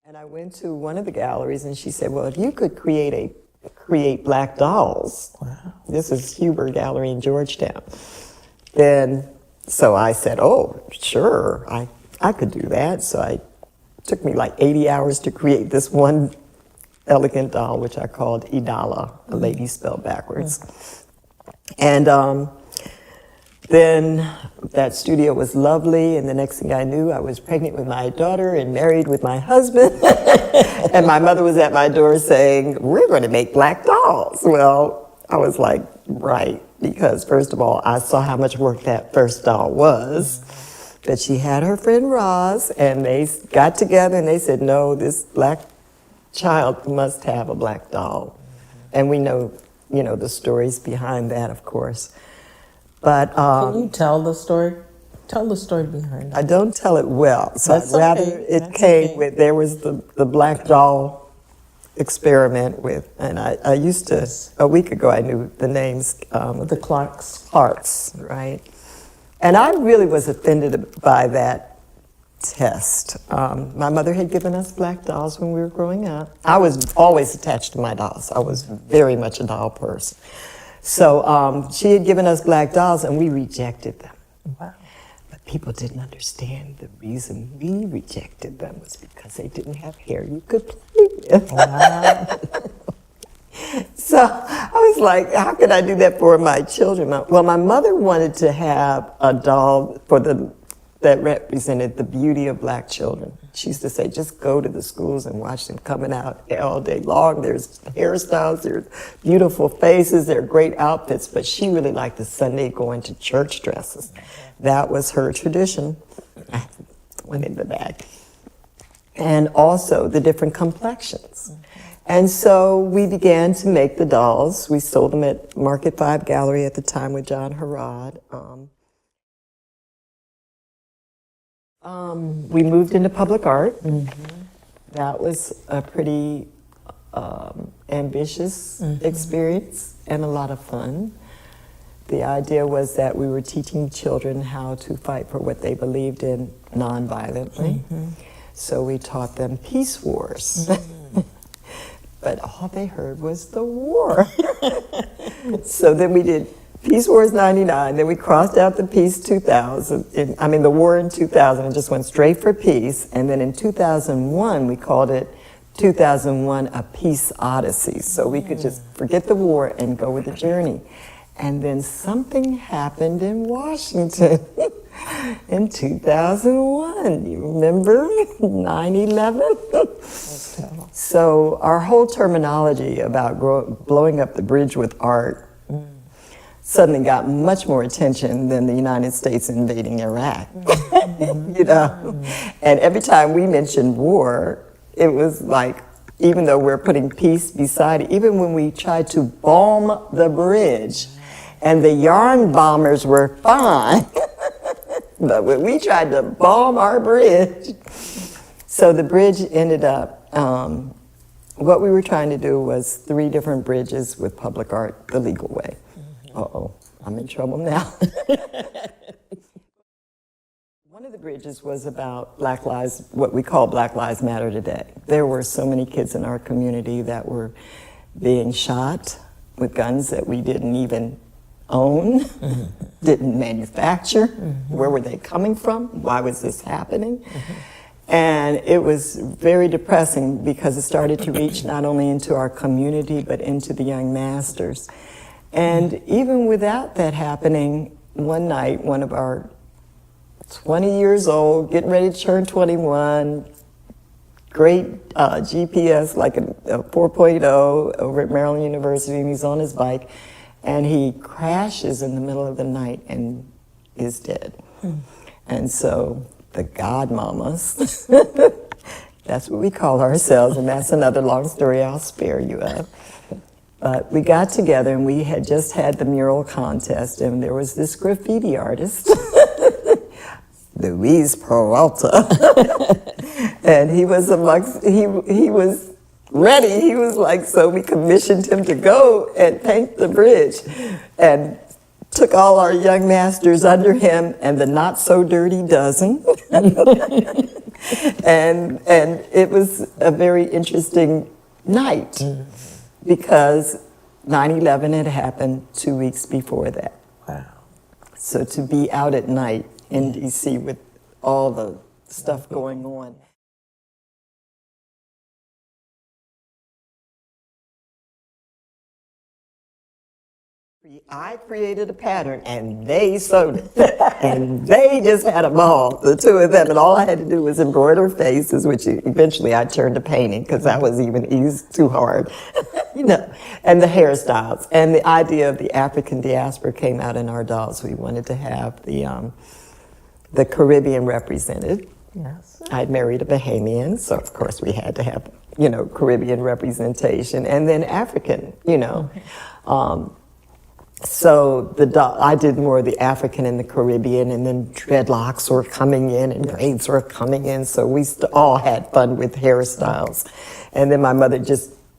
And I went to one of the galleries, and she said, well, if you could create black dolls, wow. This is Huber Gallery in Georgetown, then, so I said, oh, sure, I could do that. So it took me like 80 hours to create this one elegant doll, which I called Idala, a lady spelled backwards. And then that studio was lovely, and the next thing I knew, I was pregnant with my daughter and married with my husband. And my mother was at my door saying, we're going to make black dolls. Well, I was like, right, because first of all, I saw how much work that first doll was. But she had her friend Roz, and they got together and they said, no, this black child must have a black doll. And we know, the stories behind that, of course. But can you tell the story? Tell the story behind it. I don't tell it well, so I'd rather it came with, there was the black doll experiment with, and I used to, a week ago I knew the names. The Clarks. Clarks, right. And I really was offended by that test. My mother had given us black dolls when we were growing up. I was always attached to my dolls. I was very much a doll person. So she had given us black dolls, and we rejected them. Wow. But people didn't understand the reason we rejected them was because they didn't have hair you could play with. Wow. So I was like, how could I do that for my children? Well, my mother wanted to have a doll that represented the beauty of black children. She used to say, just go to the schools and watch them coming out all day long. There's hairstyles, there's beautiful faces, there are great outfits, but she really liked the Sunday going to church dresses. That was her tradition. Went in the back. And also the different complexions. And so we began to make the dolls. We sold them at Market 5 Gallery at the time with John Harrod. We moved into public art. Mm-hmm. That was a pretty ambitious experience and a lot of fun. The idea was that we were teaching children how to fight for what they believed in non-violently. Mm-hmm. So we taught them peace wars. Mm-hmm. But all they heard was the war. So then we did Peace Wars 99, then we crossed out the Peace 2000, the war in 2000, and just went straight for peace. And then in 2001, we called it 2001 A Peace Odyssey. So we could just forget the war and go with the journey. And then something happened in Washington in 2001. You remember 9/11? So our whole terminology about blowing up the bridge with art suddenly got much more attention than the United States invading Iraq. And every time we mentioned war, it was like, even though we're putting peace beside it, even when we tried to bomb the bridge, and the yarn bombers were fine, but when we tried to bomb our bridge, so the bridge ended up, what we were trying to do was 3 different bridges with public art the legal way. Uh-oh, I'm in trouble now. One of the bridges was about Black Lives, what we call Black Lives Matter today. There were so many kids in our community that were being shot with guns that we didn't even own, didn't manufacture. Where were they coming from? Why was this happening? And it was very depressing because it started to reach not only into our community, but into the young masters. And even without that happening, one night, one of our 20 years old, getting ready to turn 21, great GPS, like a 4.0 over at Maryland University, and he's on his bike, and he crashes in the middle of the night and is dead. And so the godmamas, that's what we call ourselves, and that's another long story I'll spare you of. But we got together, and we had just had the mural contest, and there was this graffiti artist, Luis Peralta, and he was he was ready. He was like, so we commissioned him to go and paint the bridge, and took all our young masters under him and the not so dirty dozen. and it was a very interesting night because 9/11 had happened 2 weeks before that. Wow. So to be out at night in DC with all the stuff going on. I created a pattern and they sewed it and they just had a ball, the two of them, and all I had to do was embroider faces, which eventually I turned to painting because that was even too hard, you know, and the hairstyles. And the idea of the African diaspora came out in our dolls. We wanted to have the Caribbean represented. Yes. I'd married a Bahamian, so of course we had to have, you know, Caribbean representation, and then African, you know. So I did more of the African and the Caribbean, and then dreadlocks were coming in and braids were coming in, so we all had fun with hairstyles. And then my mother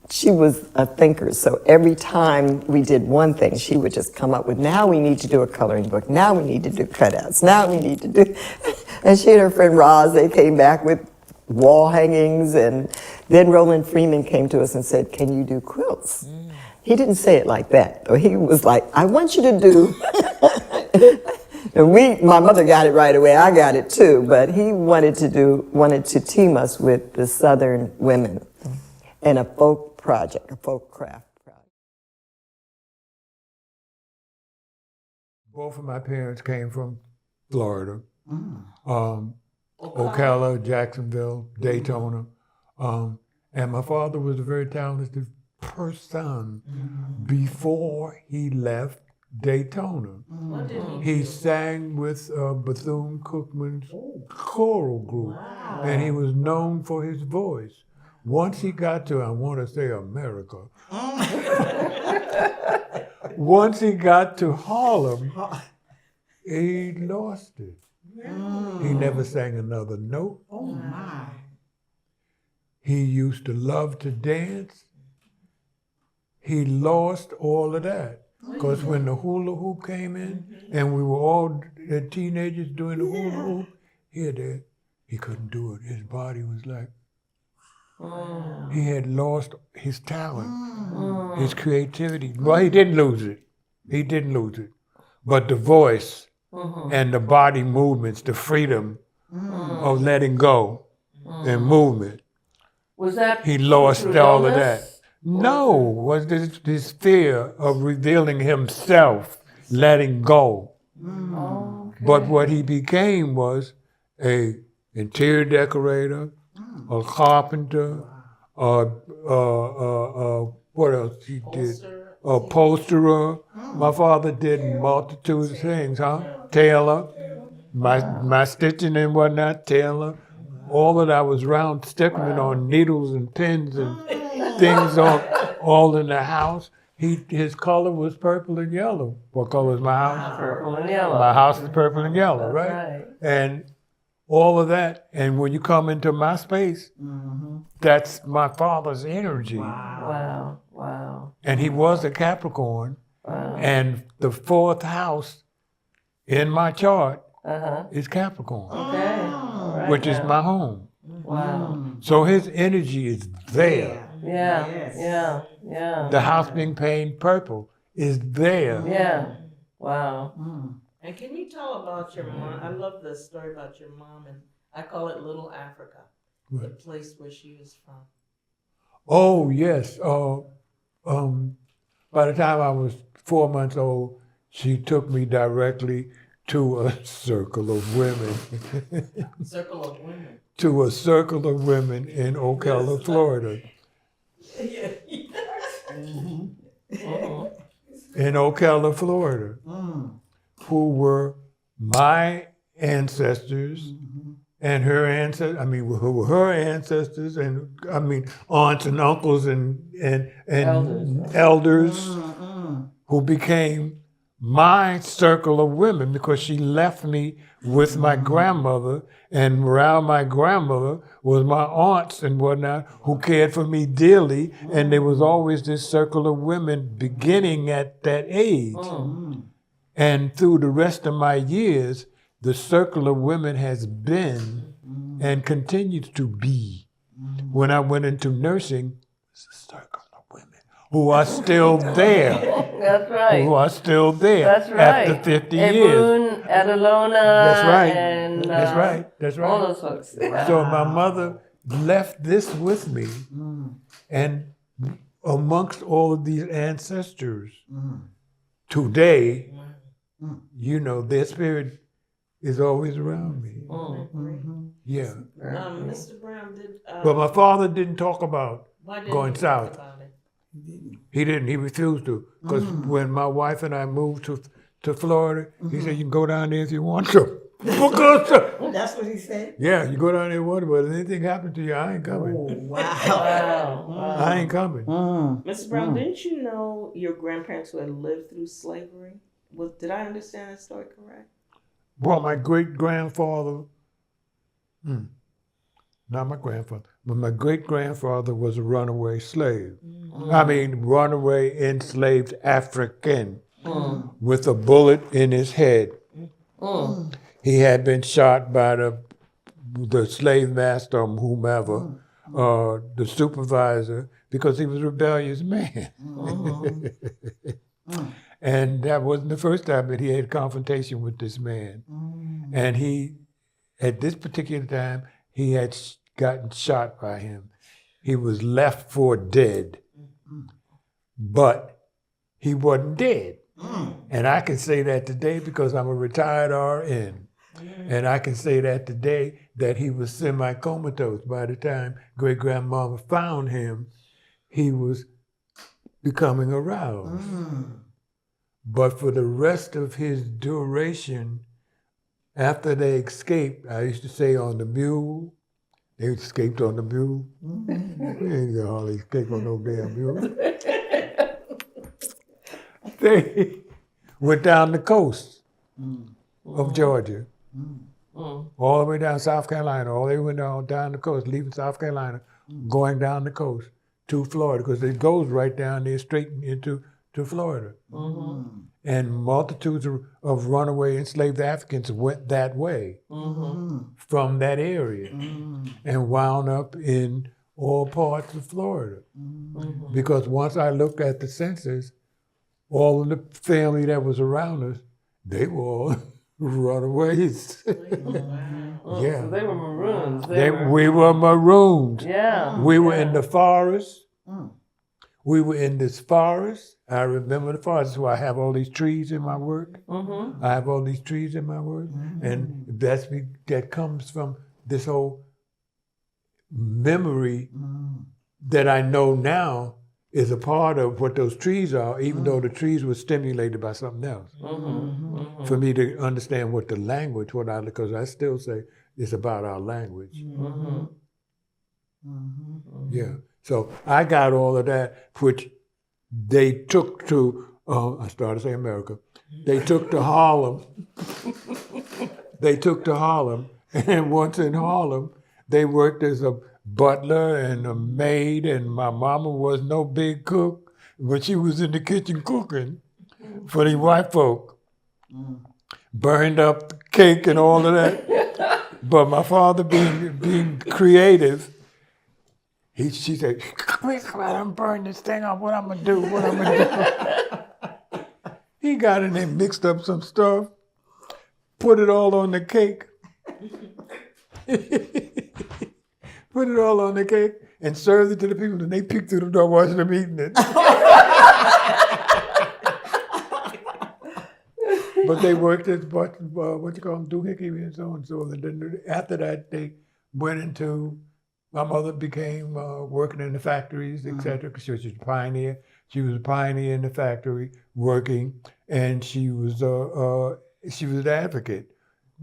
she was a thinker, so every time we did one thing, she would just come up with, now we need to do a coloring book, now we need to do cutouts, now we need to do, and she and her friend Roz, they came back with wall hangings, and then Roland Freeman came to us and said, can you do quilts? He didn't say it like that, though. He was like, I want you to do, and my mother got it right away, I got it too, but he wanted to team us with the Southern women in a folk project, a folk craft project. Both of my parents came from Florida, Ocala, Jacksonville, Daytona, and my father was a very talented person before he left Daytona. He sang with Bethune-Cookman's choral group, and he was known for his voice. Once he got to, I want to say America, once he got to Harlem, he lost it. He never sang another note. Oh my. He used to love to dance. He lost all of that. Because when the hula hoop came in, and we were all teenagers doing the hula hoop, he couldn't do it. His body was like, he had lost his talent, his creativity. Well, he didn't lose it. He didn't lose it. But the voice and the body movements, the freedom of letting go and movement, Was that he lost through all of illness? that. No, was this fear of revealing himself, letting go. Oh, okay. But what he became was a interior decorator, a carpenter, what else he did? A posterer. My father did multitudes of things, Tailor, my stitching and whatnot, tailor. All of that was round stickling on needles and pins and things all in the house. His color was purple and yellow. What color is my house? Purple and yellow. My house is purple and yellow, That's right? right. And all of that. And when you come into my space, that's my father's energy. Wow, wow. And he was a Capricorn. Wow. And the fourth house in my chart Uh-huh. is Capricorn, Okay. Right which is now. my home. Wow. So his energy is there. Yeah, Yes. yeah, yeah. The house being painted purple is there. Yeah. Wow. And can you tell about your mom? I love the story about your mom, and I call it Little Africa, the place where she was from. Oh, yes. By the time I was 4 months old, she took me directly to a circle of women. Circle of Women. To a circle of women in Ocala, Florida. In Ocala, Florida, who were my ancestors and her ancestors. I mean, who were her ancestors, and I mean aunts and uncles and elders who became my circle of women, because she left me with my grandmother, and around my grandmother was my aunts and whatnot who cared for me dearly, and there was always this circle of women beginning at that age. And through the rest of my years, the circle of women has been and continues to be. When I went into nursing, it's a circle of women who are still there. That's right. Who are still there That's right. after 50 years. Ebun, Adelona, That's right. and That's right. That's right. all those folks. So my mother left this with me, and amongst all of these ancestors, today, you know, their spirit is always around me. Yeah. Mr. Brown did. But my father didn't talk about Why didn't going he south. talk about it? He didn't. He refused to. Because when my wife and I moved to Florida, he said, you can go down there if you want to. That's what he said? Yeah, you go down there and water, but if anything happened to you, I ain't coming. Oh, wow. Wow. I ain't coming. Mr. Brown, didn't you know your grandparents who had lived through slavery? Did I understand that story correct? Well, my great-grandfather, not my grandfather, but my great-grandfather was a runaway slave. I mean, runaway enslaved African with a bullet in his head. He had been shot by the slave master or whomever, the supervisor, because he was a rebellious man. And that wasn't the first time that he had confrontation with this man. And he, at this particular time, he had gotten shot by him. He was left for dead, but he wasn't dead. And I can say that today because I'm a retired RN. And I can say that today that he was semi-comatose. By the time great-grandmama found him, he was becoming aroused. But for the rest of his duration, after they escaped, I used to say on the mule, they escaped on the mule. We ain't gonna hardly escape on no damn mule. They went down the coast of Georgia, all the way down South Carolina. All they went down the coast, leaving South Carolina, going down the coast to Florida, because it goes right down there straight into Florida. And multitudes of runaway enslaved Africans went that way from that area and wound up in all parts of Florida. Because once I looked at the census, all of the family that was around us, they were all runaways. So they were maroons. We were marooned. Yeah. We were in the forest. We were in this forest. I remember the forest. That's why I have all these trees in my work. I have all these trees in my work. And that comes from this whole memory that I know now is a part of what those trees are, even though the trees were stimulated by something else. For me to understand what the language, because I still say it's about our language. Yeah. So I got all of that, which they took to, I started to say America, they took to Harlem. They took to Harlem, and once in Harlem, they worked as a butler and a maid, and my mama was no big cook, but she was in the kitchen cooking for the white folk. Burned up the cake and all of that. But my father being creative, she said, come out and burn this thing up, what I'm gonna do. He got in there, mixed up some stuff, put it all on the cake. Put it all on the cake and served it to the people, and they peeked through the door watching them eating it. But they worked as what you call them, doohickey and so on and so on. And then after that, they went into, my mother became working in the factories, etc. Because she was a pioneer. She was a pioneer in the factory, working, and she was an advocate.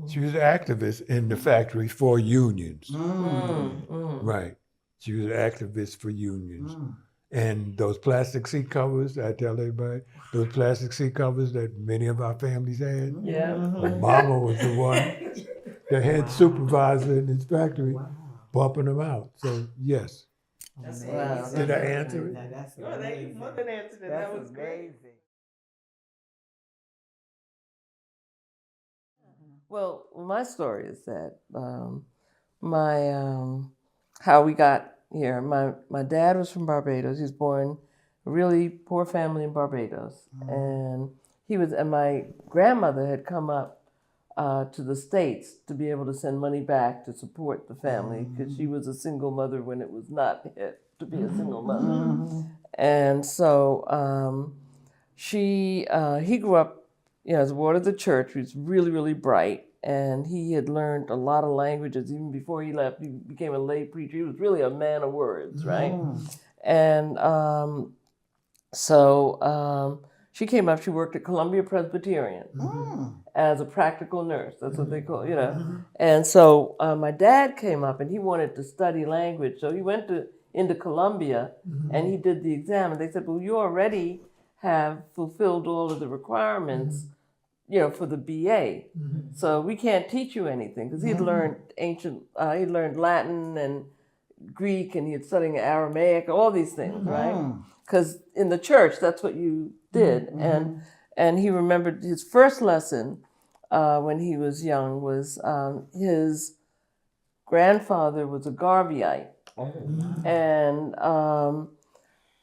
She was an activist in the factory for unions. Right. She was an activist for unions. And those plastic seat covers, I tell everybody, those plastic seat covers that many of our families had. Mama was the one, the head supervisor in this factory, bumping them out. So, yes. Did I answer it? That's No, you more than answered it. That was great. Well, my story is that how we got here. My dad was from Barbados. He was born a really poor family in Barbados, and my grandmother had come up to the States to be able to send money back to support the family because she was a single mother when it was not hit to be a single mother, and so he grew up, as a ward of the church. He was really, really bright. And he had learned a lot of languages even before he left. He became a lay preacher. He was really a man of words, right? And so she came up. She worked at Columbia Presbyterian as a practical nurse. That's what they call, And so my dad came up, and he wanted to study language. So he went into Columbia, and he did the exam. And they said, well, you already have fulfilled all of the requirements for the BA. So we can't teach you anything, because he'd learned he'd learned Latin and Greek, and he had studied Aramaic, all these things, right? Because in the church, that's what you did. And he remembered his first lesson when he was young was his grandfather was a Garveyite. And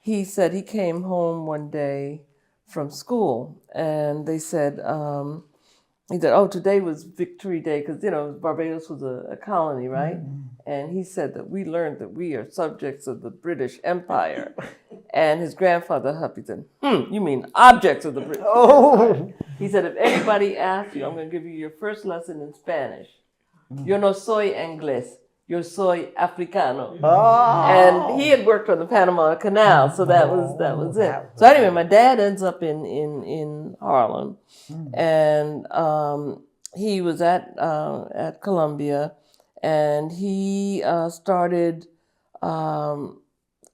he said he came home one day from school, and they said, he said, oh, today was Victory Day, because, Barbados was a colony, right? And he said that we learned that we are subjects of the British Empire. And his grandfather Huppy said, you mean objects of the British Empire. He said, if anybody asks you, I'm going to give you your first lesson in Spanish. Yo no soy inglés. Yo soy africano. And he had worked on the Panama Canal, so that was it. So anyway, my dad ends up in Harlem, and he was at Columbia, and he started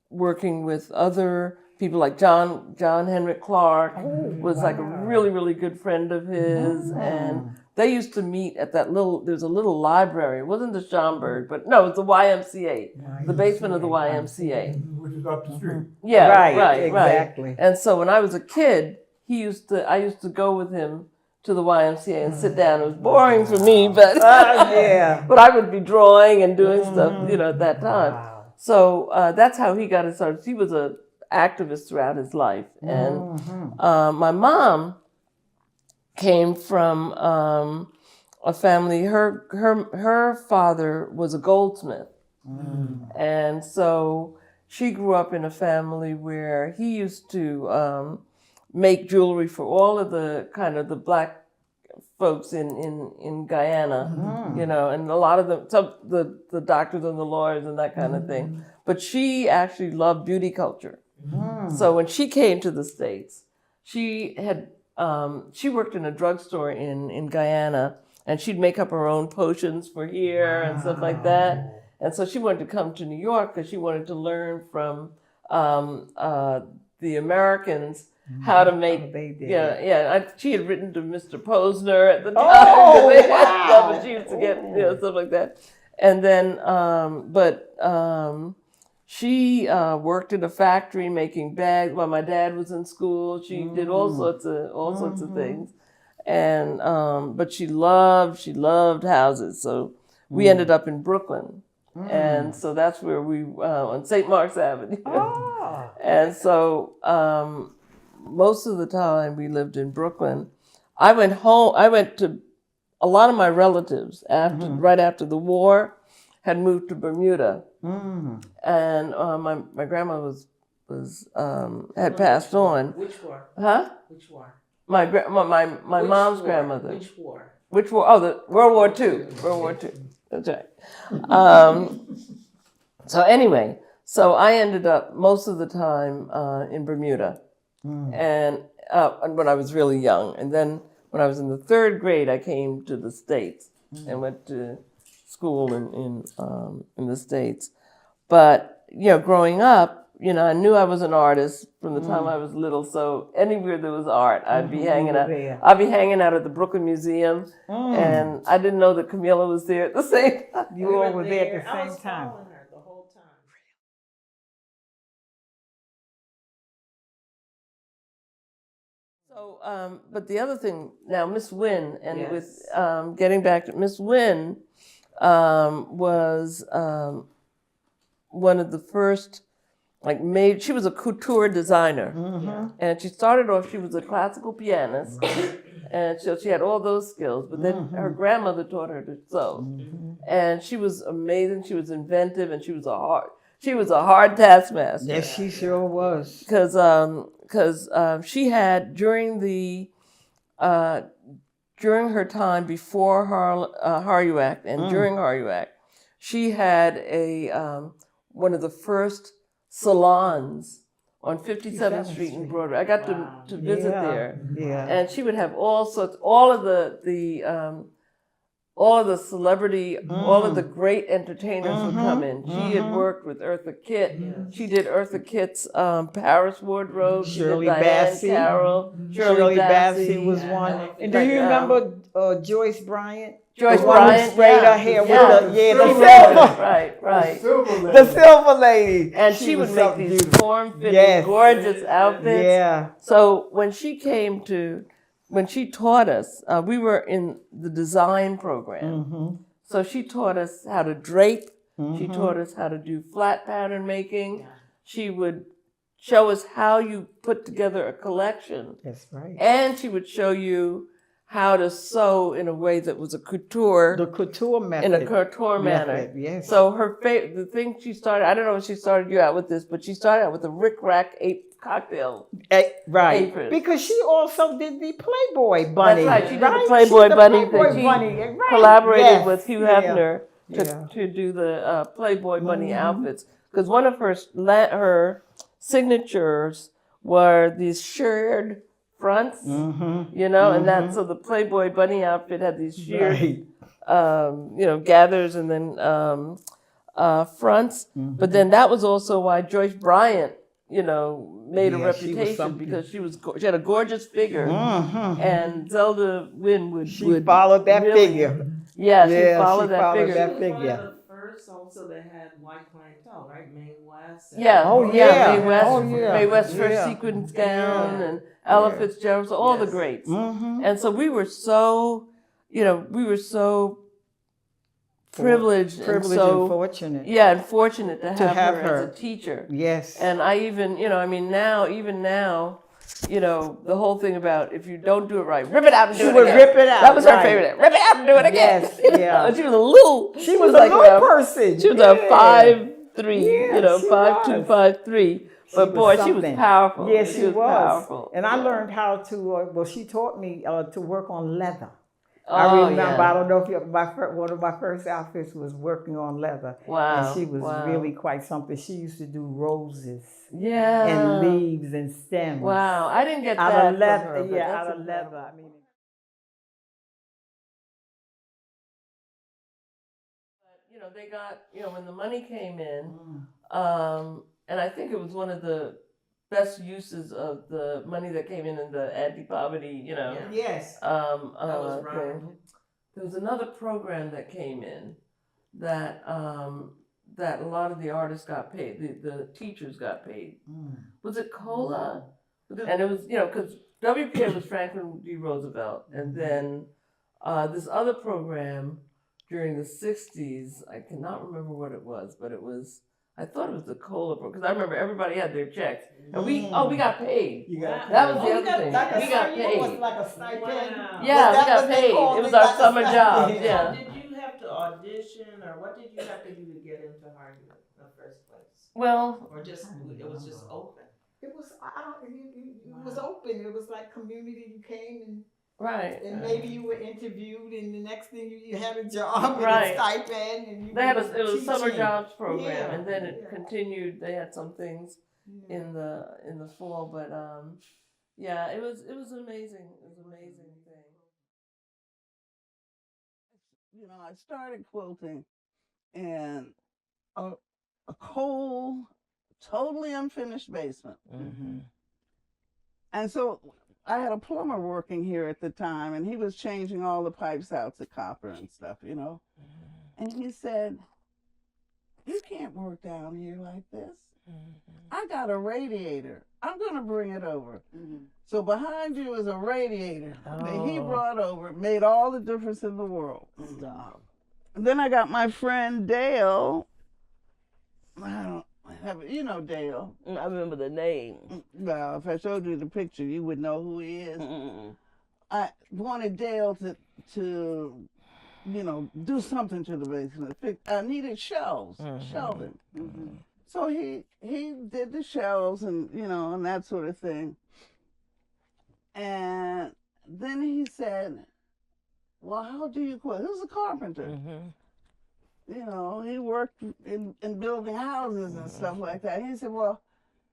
working with other people like John Henrik Clark was like a really, really good friend of his, and they used to meet at there's a little library. It wasn't the Schomburg, but no, it was the YMCA, the basement of the YMCA. Which is up the street. Yeah, right, exactly. And so when I was a kid, I used to go with him to the YMCA and sit down. It was boring for me, but but I would be drawing and doing stuff, at that time. Wow. So that's how he got his start. He was an activist throughout his life, and my mom came from a family. Her father was a goldsmith, and so she grew up in a family where he used to make jewelry for all of the kind of the black folks in Guyana, and a lot of the doctors and the lawyers and that kind of thing. But she actually loved beauty culture. So when she came to the States, she worked in a drugstore in Guyana, and she'd make up her own potions for here and stuff like that. And so she wanted to come to New York because she wanted to learn from the Americans how to make. She had written to Mr. Posner at the time. But she used to get stuff like that. And then, she worked in a factory making bags while my dad was in school. She did all sorts of things, and but she loved houses. So we ended up in Brooklyn, and so that's where we on St. Mark's Avenue. And so most of the time we lived in Brooklyn. I went home. I went to a lot of my relatives right after the war had moved to Bermuda. And my grandma had passed on. Which war? Huh? Which war? My mom's grandmother. Which war? Which war? Oh, the World War II. World War II. That's right. So anyway, so I ended up most of the time in Bermuda, and when I was really young, and then when I was in the third grade, I came to the States and went to school in the States. But growing up, I knew I was an artist from the time I was little. So anywhere there was art, I'd be hanging out. I'd be hanging out at the Brooklyn Museum, and I didn't know that Camilla was there at the same time. You all were there at the same time. Following her the whole time. So, but the other thing now, Miss Wynn, and Yes. with getting back to Miss Wynn, was one of the first, she was a couture designer. And she started off, she was a classical pianist. And so she had all those skills, but then her grandmother taught her to sew. And she was amazing, she was inventive, and she was a hard taskmaster. Yes, she sure was. Because she had, during her time before Haryuak and during Haryuak, she had one of the first salons on 57th Street in Broadway. I got to visit there. Yeah. And she would have all of the celebrity, all of the great entertainers would come in. She had worked with Eartha Kitt. She did Eartha Kitt's Paris wardrobe. Shirley Diane Bassey. Carroll. Shirley Bassey was one. And do you remember Joyce Bryant? Joyce the one Bryant, who sprayed her hair with the silver. Right. The silver lady. And she would make these form-fitting, gorgeous outfits. Yeah. So when she taught us, we were in the design program. So she taught us how to drape. She taught us how to do flat pattern making. She would show us how you put together a collection. That's right. And she would show you how to sew in a way that was a couture. The couture method. In a couture manner. Yes. So the thing she started, I don't know if she started you out with this, but she started out with a Rick Rack cocktail. Right. Apron. Because she also did the Playboy Bunny. That's right. She did the Playboy Bunny thing. She collaborated with Hugh Hefner to do the Playboy Bunny outfits. Because one of her signatures were these shirred fronts, and that, so the Playboy Bunny outfit had these sheared, gathers and then fronts. But then that was also why Joyce Bryant, made a reputation, because she had a gorgeous figure, and Zelda Wynn would followed that figure. Yeah, she followed that figure. One of the first also that had white clientele, right? Mae West. Mae West's first sequins gown, and Ella Fitzgerald, so all the greats. And so we were so, privileged and fortunate. Yeah, and fortunate to have her as a teacher. Yes. And I even, now, the whole thing about if you don't do it right, rip it out and do it again. She would rip it out. That was her favorite. Rip it out and do it again. Yes, yeah. She was a little. She was a little person. She was a 5'3", 5'2", 5'3". But boy, she was powerful. Yes, she was. Powerful. And I learned how to. She taught me to work on leather. Oh, I remember. I don't know if one of my first outfits was working on leather. Wow. And she was really quite something. She used to do roses. Yeah. And leaves and stems. Wow, I didn't get out that of leather. from her, Out of leather. I mean. But, they got, when the money came in, and I think it was one of the best uses of the money that came in the anti-poverty, Yes. That was right. There was another program that came in that that a lot of the artists got paid, the teachers got paid. Was it COLA? And it was, because WPA was Franklin D. Roosevelt, and then this other program during the 60s, I cannot remember what it was, but I thought it was the COLA program, because I remember everybody had their checks. And we got paid. That was the other thing. We got paid. It was like a stipend. Wow. Yeah, we got paid. It was our summer job. Yeah. Did you have to audition, or what did you have to do to get into Harlem in the first place? Well, Or just it was just open. It was. It was open. It was like community. You came and. Right. And maybe you were interviewed, and the next thing you had a job Right. and a stipend, and you They had was it was a summer teaching. jobs program, Yeah. and then it continued. They had some things in the fall, but yeah, it was amazing. It was an amazing thing. I started quilting in a cold, totally unfinished basement. And so I had a plumber working here at the time, and he was changing all the pipes out to copper and stuff, And he said, "You can't work down here like this. I got a radiator. I'm going to bring it over." So behind you is a radiator that he brought over. It made all the difference in the world. Stop. then I got my friend Dale. I don't have, you know Dale. I remember the name. Well, if I showed you the picture, you would know who he is. Mm-mm. I wanted Dale to do something to the basement. I needed shelves, shelving. So he did the shelves and and that sort of thing. And then he said, "Well, how do you quilt?" He was a carpenter. He worked in building houses and stuff like that. He said, "Well,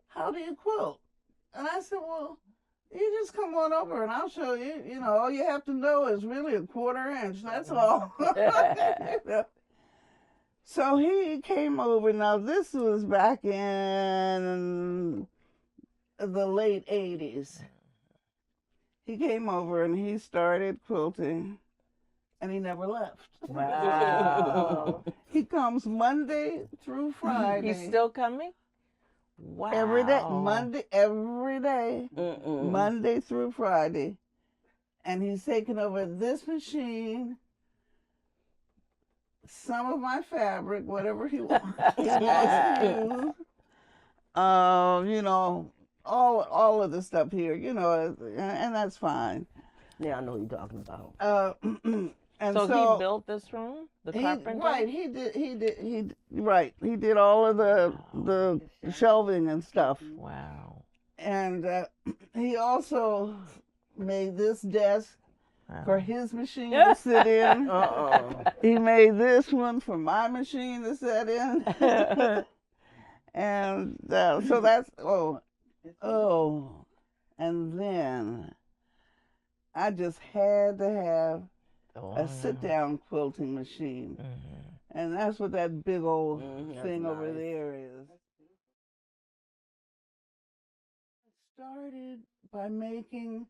how do you quilt?" And I said, "Well, you just come on over and I'll show you. All you have to know is really a 1/4 inch. That's all." So he came over. Now, this was back in the late 80s. He came over and he started quilting, and he never left. Wow. He comes Monday through Friday. He's still coming? Wow. Every day, every day, Mm-mm. Monday through Friday. And he's taken over this machine, some of my fabric, whatever he wants, to use. All of the stuff here, and that's fine. Yeah, I know what you're talking about. And So he built this room? The carpenter? Right, he did all of the shelving and stuff. Wow. And he also made this desk for his machine to sit in. He made this one for my machine to sit in. And so that's, and then I just had to have a sit-down quilting machine. And that's what that big old thing over there is. I started by making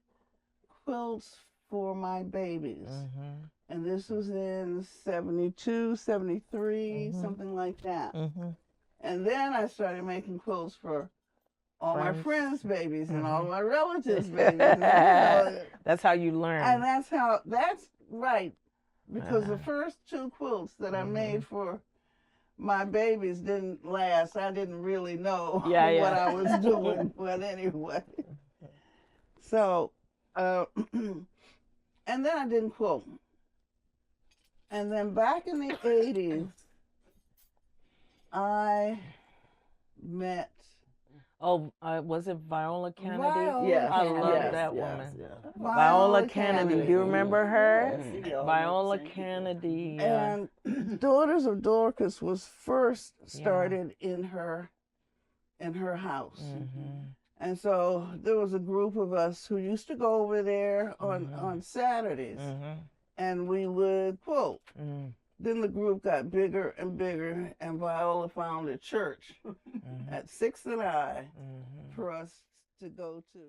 quilts for my babies. And this was in 72, 73, something like that. And then I started making quilts for all my friends' babies and all my relatives' babies. That's how you learn. And that's right. Because the first 2 quilts that I made for my babies didn't last. I didn't really know what I was doing. But anyway. So, and then I didn't quilt. And then back in the 80s, I met... was it Viola Kennedy? Yes. I love that woman. Viola Kennedy. Do you remember her? Viola Kennedy. And Daughters of Dorcas was first started in her house. And so there was a group of us who used to go over there on Saturdays, and we would quilt. Then the group got bigger and bigger, and Viola found a church at 6th and I for us to go to.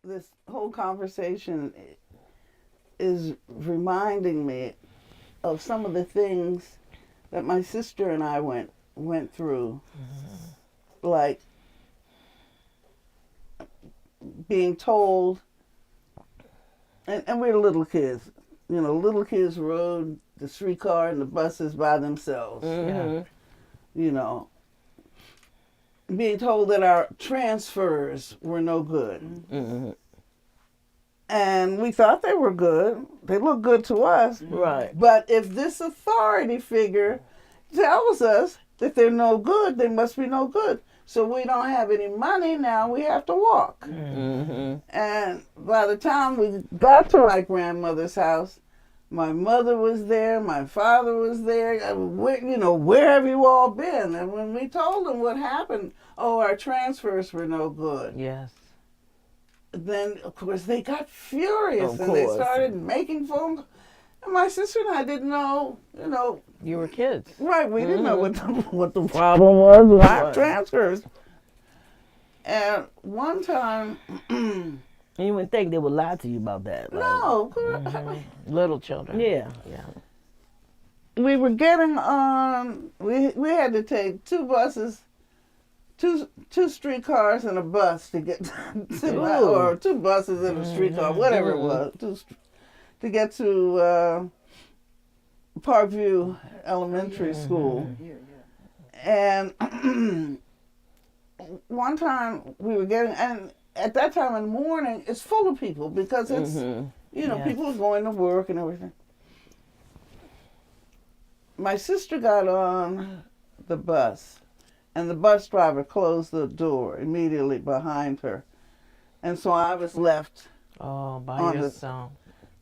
This whole conversation is reminding me of some of the things that my sister and I went through, like being told. And we were little kids. Little kids rode the streetcar and the buses by themselves. Being told that our transfers were no good. And we thought they were good. They looked good to us. Right. But if this authority figure tells us that they're no good, they must be no good. So we don't have any money now, we have to walk. And by the time we got to my grandmother's house, my mother was there, my father was there. Where have you all been? And when we told them what happened, our transfers were no good. Yes. Then, of course, they got furious and they started making phone calls. And my sister and I didn't know, You were kids. Right, we didn't know what the problem was with our transfers. And one time... You wouldn't think they would lie to you about that. Right? No. Little children. Yeah. We were getting on... We had to take 2 buses two streetcars and a bus to get or two buses and a streetcar, whatever it was, to get to Parkview Elementary School. And one time we were getting, and at that time in the morning, it's full of people because it's, people are going to work and everything. My sister got on the bus, and the bus driver closed the door immediately behind her. And so I was left by yourself.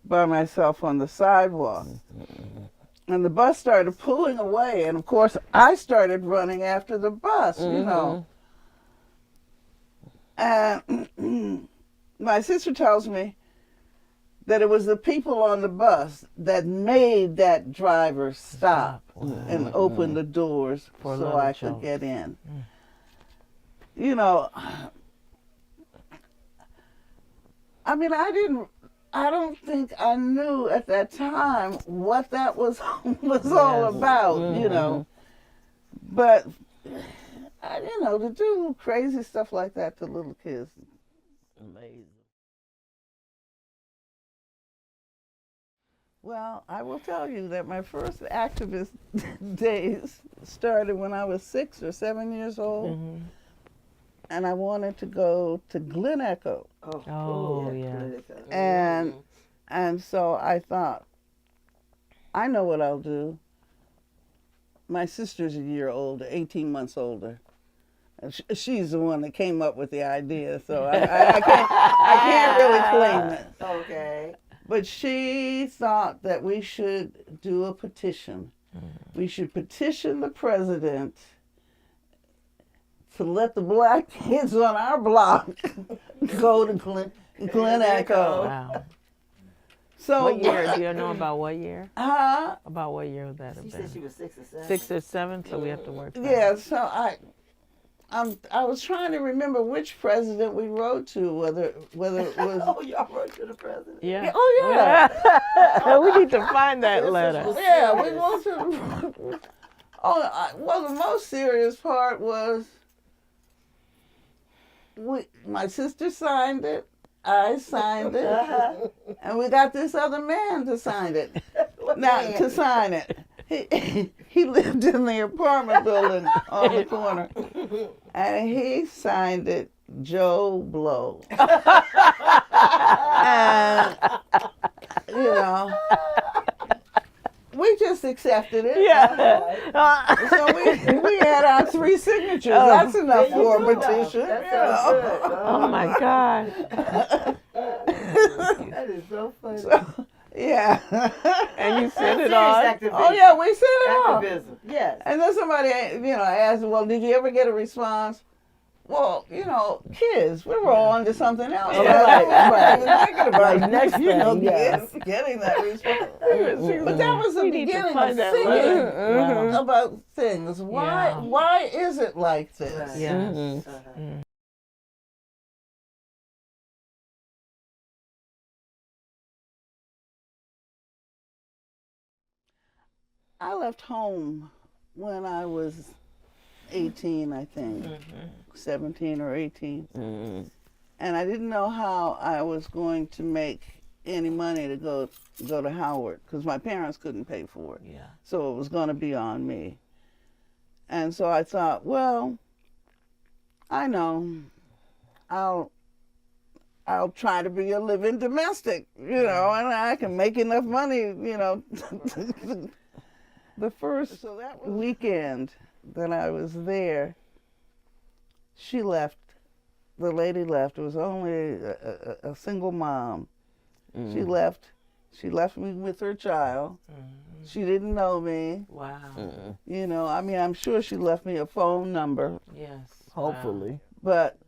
By myself on the sidewalk. And the bus started pulling away, and of course I started running after the bus, you know. And my sister tells me that it was the people on the bus that made that driver stop and open the doors so I could get in. You know, I mean, I don't think I knew at that time what that was all about, you know. But, you know, to do crazy stuff like that to little kids, amazing. Well, I will tell you that my first activist days started when I was 6 or 7 years old. And I wanted to go to Glen Echo. And so I thought, I know what I'll do. My sister's a year older, 18 months older. And she's the one that came up with the idea, so I can't really claim it. Okay. But she thought that we should do a petition. We should petition the president to let the black kids on our block go to Glen Echo. Wow. So what year? Do you know about what year? About what year would that have been? She said she was 6 or 7. 6 or 7, so we have to work. Yeah, so I was trying to remember which president we wrote to, whether it was. Oh, y'all wrote to the president. Yeah. Oh yeah. We need to find that letter. Yeah, we wrote to. Well, the most serious part was my sister signed it, I signed it, and we got this other man to sign it. To sign it. He lived in the apartment building on the corner, and he signed it, Joe Blow. And, you know, we just accepted it. Yeah. So we had our 3 signatures. That's enough for a petition. Oh my God. That is so funny. So, yeah. And you sent it on? Oh yeah, we sent it on. Activism. Yes. And then somebody, asked, well, did you ever get a response? Well, kids, we were all into something else. Right. Thinking about Next thing, yes. getting that response. But that was the beginning of thinking about things. Why is it like this? Yes. I left home when I was 18, I think, 17 or 18. And I didn't know how I was going to make any money to go to Howard because my parents couldn't pay for it. Yeah. So it was going to be on me. And so I thought, well, I know, I'll try to be a living domestic, and I can make enough money, The first weekend that I was there, she left. The lady left. It was only a single mom. She left. She left me with her child. She didn't know me. Wow. I'm sure she left me a phone number. Yes. Hopefully. But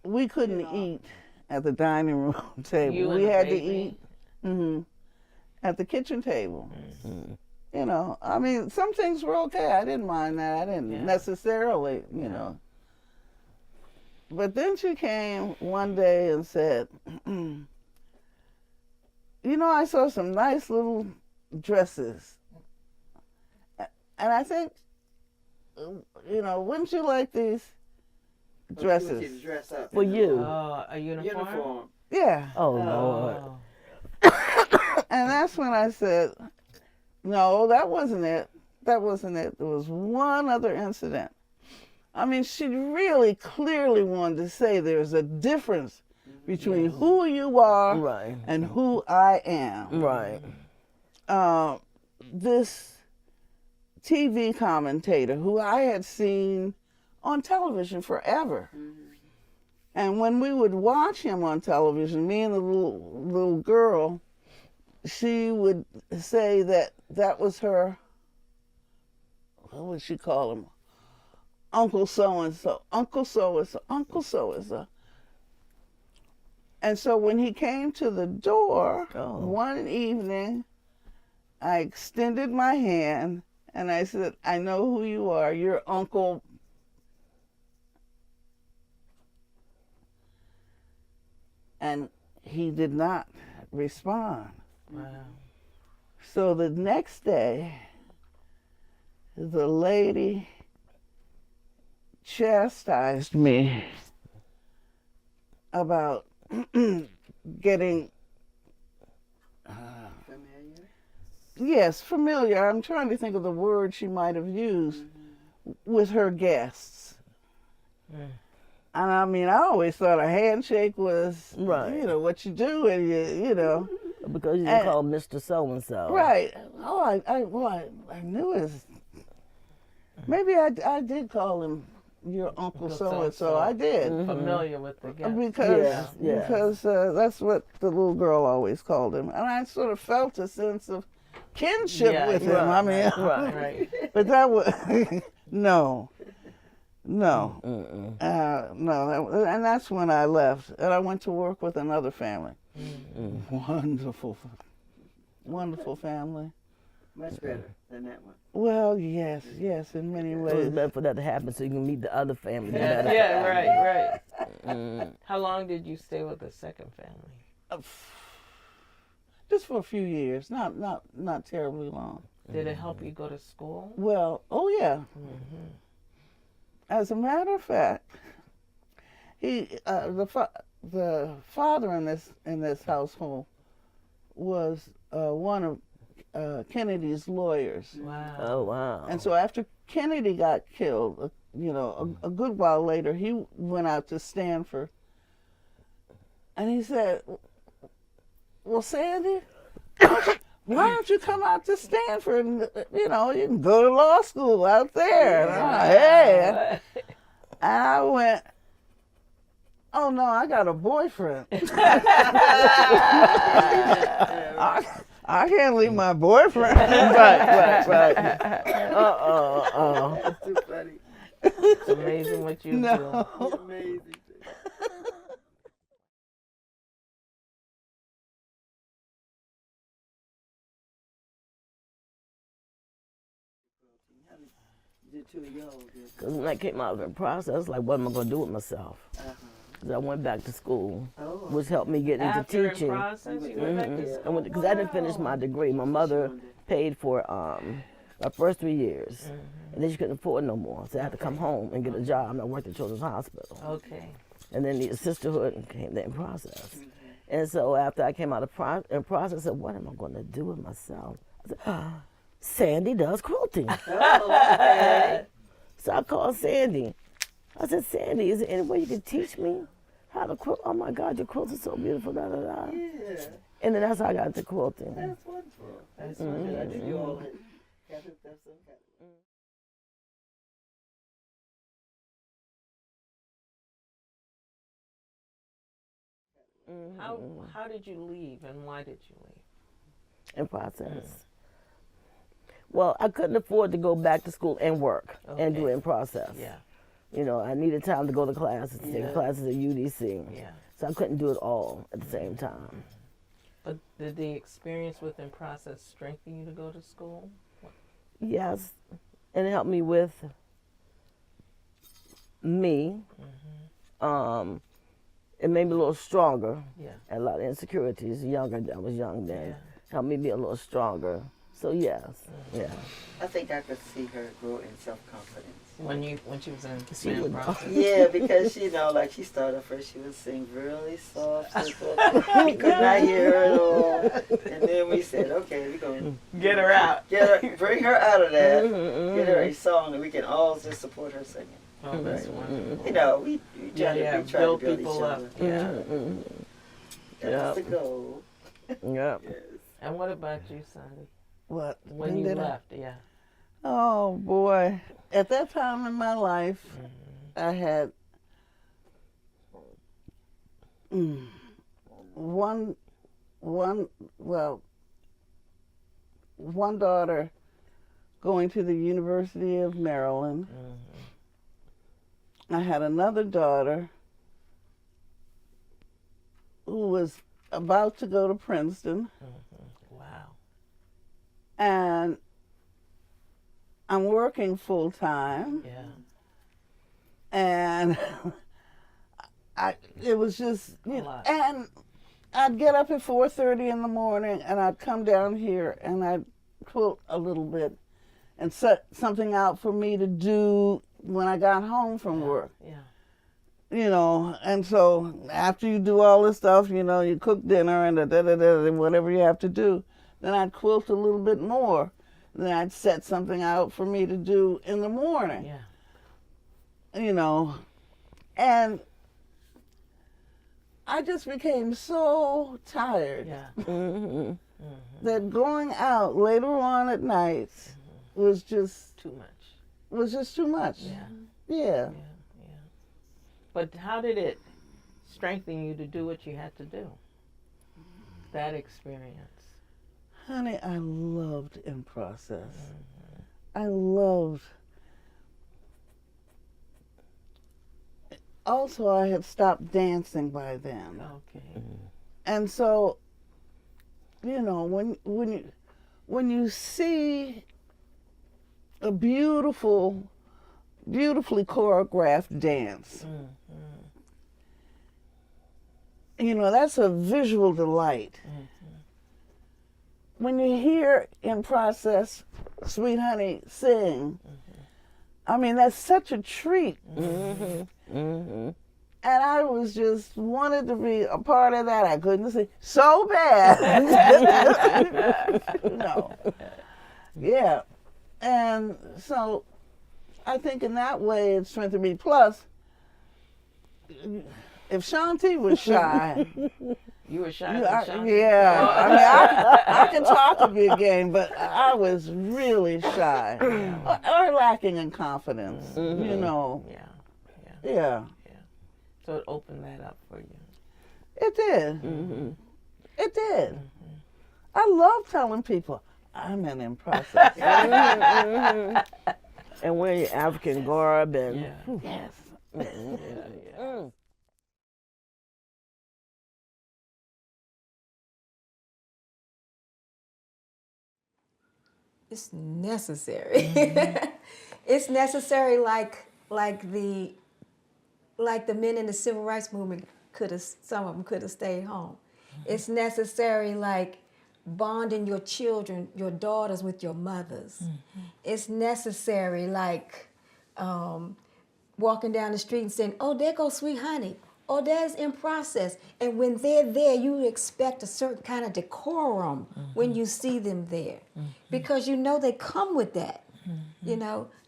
we couldn't eat at the dining room table. We had to eat at the kitchen table. Some things were okay. I didn't mind that. I didn't necessarily, But then she came one day and said, I saw some nice little dresses. And I think you know, wouldn't you like these dresses? Dress up. For you. A uniform? Yeah. Oh, Lord. And that's when I said, no, that wasn't it. That wasn't it. There was one other incident. I mean, she really clearly wanted to say there's a difference between who you are Right. and who I am. Right. This TV commentator who I had seen on television forever. And when we would watch him on television, me and the little girl, she would say that was her, what would she call him? Uncle so-and-so, Uncle so-and-so, Uncle so-and-so. And so when he came to the door one evening, I extended my hand and I said, I know who you are, you're Uncle. And he did not respond. Wow. So the next day, the lady chastised me about getting familiar. I'm trying to think of the word she might have used with her guests. And I mean, I always thought a handshake was, you know, what you do, and you know. Because you didn't call Mr. So-and-so. Right. Oh, I knew his. Maybe I did call him your Uncle so-and-so. I did. Familiar with the guest. Because that's what the little girl always called him. And I sort of felt a sense of kinship with him. I mean, Right. But that was, no. No, and that's when I left, and I went to work with another family. Wonderful family. Much better than that one. Well, yes, in many So ways. it's better for that to happen so you can meet the other family. Right. How long did you stay with the second family? Just for a few years, not terribly long. Did it help you go to school? Well, oh yeah. As a matter of fact, he the father in this household was one of Kennedy's lawyers. Wow. Oh, wow. And so after Kennedy got killed, you know, a good while later, he went out to Stanford, and he said, "Well, Sandy, why don't you come out to Stanford and, you know, you can go to law school out there." And I'm like, hey. And I went, oh no, I got a boyfriend. I can't leave my boyfriend. Right. That's too funny. It's amazing what you do. Amazing. Because when I came out of the process, like, what am I going to do with myself? Because I went back to school, which helped me get into After teaching. in process, you went back to school? Because I didn't finish my degree. My mother paid for my first 3 years, and then she couldn't afford no more. So I had to come home and get a job, and I worked at Children's Hospital. Okay. And then the sisterhood came there in process. And so after I came out of process, I said, what am I going to do with myself? I said, Sandy does quilting. So I called Sandy. I said, Sandy, is there any way you can teach me how to quilt? Oh my God, your quilts are so beautiful, da da da. Yeah. And then that's how I got into quilting. That's wonderful. That's wonderful. I did you all that. How did you leave, and why did you leave? In process. Well, I couldn't afford to go back to school and work and do it in process. Yeah. You know, I needed time to go to classes, take classes at UDC. Yeah. So I couldn't do it all at the same time. But did the experience within process strengthen you to go to school? Yes, and it helped me with me. It made me a little stronger. Yeah. And a lot of insecurities. I was young then. Helped me be a little stronger. So yes, yeah. I think I could see her grow in self-confidence. When she was in She the would- process. Yeah, because like she started first, she would sing really soft, so we could not hear her at all. And then we said, okay, we're gonna Get her out. bring her out of that, get her a song that we can all just support her singing. Oh, that's wonderful. You know, we try Yeah, to try build to build people each up. other. Yeah. That's the goal. Yep. And what about you, Sandy? What? When you left, yeah. Oh boy! At that time in my life, I had one daughter going to the University of Maryland. I had another daughter who was about to go to Princeton. Wow. And I'm working full time. Yeah. And it was just, lot. and I'd get up at 4:30 in the morning and I'd come down here and I'd quilt a little bit and set something out for me to do when I got home from work. Yeah. And so after you do all this stuff, you cook dinner and whatever you have to do, then I'd quilt a little bit more. Then I'd set something out for me to do in the morning. Yeah. And I just became so tired Yeah. that going out later on at night was just Too much. too much. Yeah. Yeah. But how did it strengthen you to do what you had to do? That experience. Honey, I loved in process. I loved. Also, I had stopped dancing by then. Okay. And so, when you see a beautifully choreographed dance, that's a visual delight. When you hear in process Sweet Honey sing, I mean, that's such a treat. And I was just wanted to be a part of that. I couldn't sing so bad. No. Yeah. And so I think in that way it strengthened me. Plus, if Shanti was shy, You were shy. yeah. I mean, I can talk a big game, but I was really shy or lacking in confidence. Yeah. Yeah. So it opened that up for you. It did. It did. I love telling people I'm in process. And wearing your African garb and Yes. It's necessary. It's necessary like the men in the civil rights movement some of them could have stayed home. It's necessary like bonding your children, your daughters with your mothers. It's necessary like walking down the street and saying, oh, there goes Sweet Honey. Oh, that's in process. And when they're there, you expect a certain kind of decorum when you see them there. Because they come with that.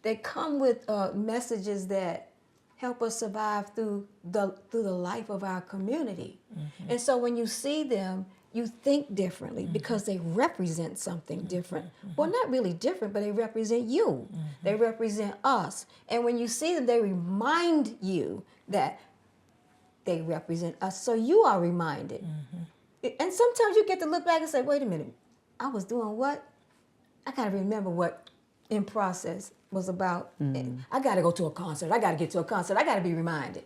They come with messages that help us survive through the life of our community. And so when you see them, you think differently because they represent something different. Well, not really different, but they represent you. They represent us. And when you see them, they remind you that they represent us. So you are reminded. And sometimes you get to look back and say, wait a minute, I was doing what? I got to remember what in process was about. I got to go to a concert. I got to get to a concert. I got to be reminded.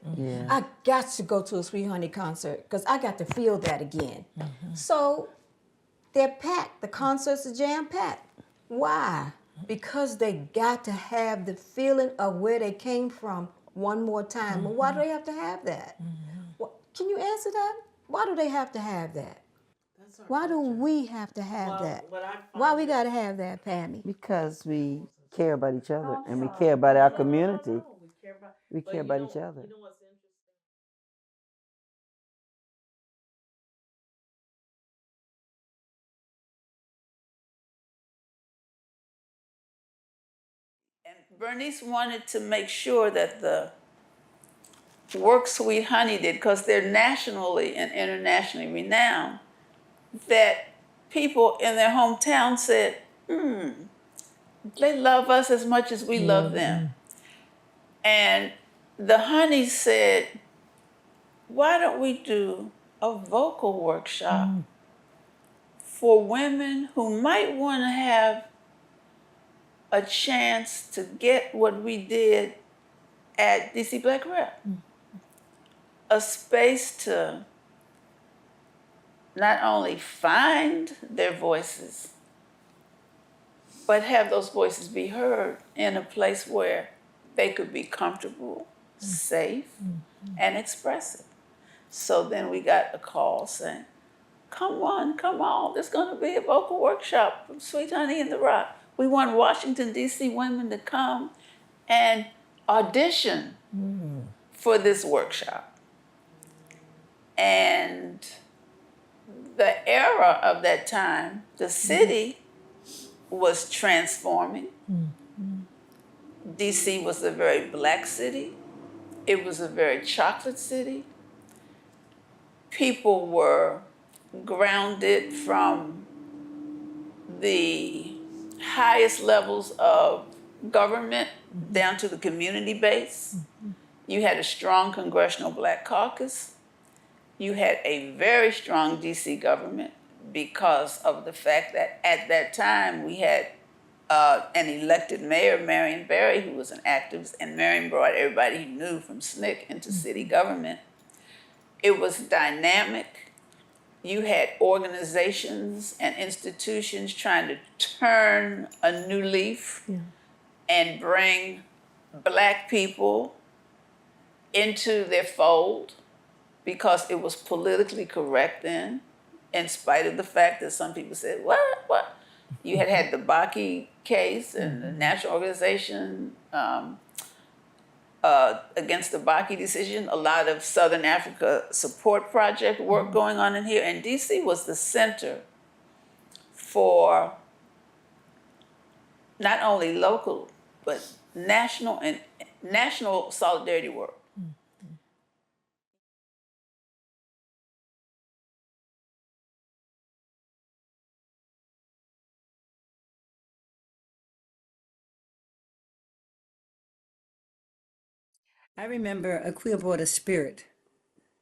I got to go to a Sweet Honey concert because I got to feel that again. So they're packed. The concerts are jam-packed. Why? Because they got to have the feeling of where they came from one more time. Well, why do they have to have that? Well, can you answer that? Why do they have to have that? Why do we have to have that? Why we got to have that, Pammy? Because we care about each other and we care about our community. We care about each other. And Bernice wanted to make sure that the work Sweet Honey did, because they're nationally and internationally renowned, that people in their hometown said, they love us as much as we love them. And the Honey said, why don't we do a vocal workshop for women who might want to have a chance to get what we did at DC Black Rep? A space to not only find their voices, but have those voices be heard in a place where they could be comfortable, safe, and expressive. So then we got a call saying, come on, there's gonna be a vocal workshop from Sweet Honey in the Rock. We want Washington, D.C. women to come and audition for this workshop. And the era of that time, the city was transforming. DC was a very Black city. It was a very chocolate city. People were grounded from the highest levels of government down to the community base. You had a strong congressional Black caucus. You had a very strong DC government because of the fact that at that time we had an elected mayor, Marion Barry, who was an activist, and Marion brought everybody he knew from SNCC into city government. It was dynamic. You had organizations and institutions trying to turn a new leaf and bring Black people into their fold, because it was politically correct then, in spite of the fact that some people said, what? You had the Baki case and the National Organization against the Baki decision, a lot of Southern Africa support project work going on in here, and DC was the center for not only local, but national and national solidarity work. I remember Akua brought a spirit.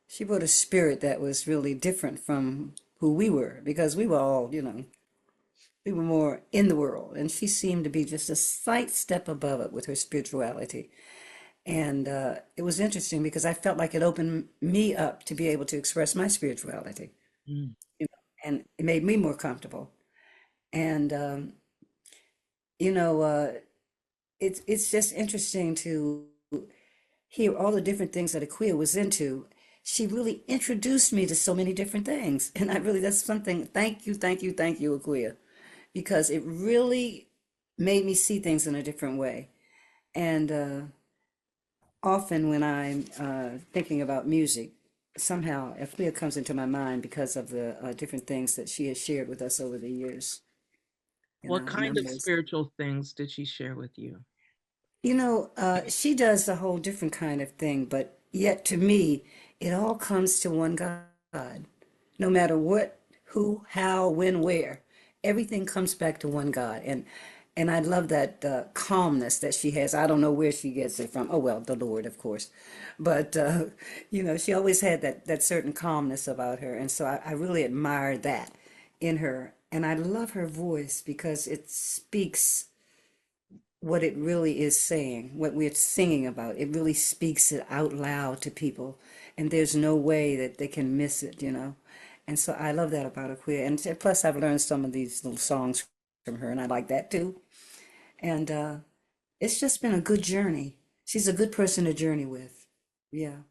She brought a spirit that was really different from who we were, because we were all, we were more in the world, and she seemed to be just a slight step above it with her spirituality. And it was interesting because I felt like it opened me up to be able to express my spirituality, and it made me more comfortable. And it's just interesting to hear all the different things that Akua was into. She really introduced me to so many different things. And that's something, thank you, Akua, because it really made me see things in a different way. And often when I'm thinking about music, somehow Akua comes into my mind because of the different things that she has shared with us over the years. What kind of spiritual things did she share with you? She does a whole different kind of thing, but yet to me, it all comes to one God. No matter what, who, how, when, where, everything comes back to one God. And I love that calmness that she has. I don't know where she gets it from. Oh, well, the Lord, of course. But, she always had that certain calmness about her. And so I really admire that in her. And I love her voice because it speaks what it really is saying, what we're singing about. It really speaks it out loud to people, and there's no way that they can miss it, And so I love that about Akua. And plus, I've learned some of these little songs from her, and I like that too. And it's just been a good journey. She's a good person to journey with. Yeah.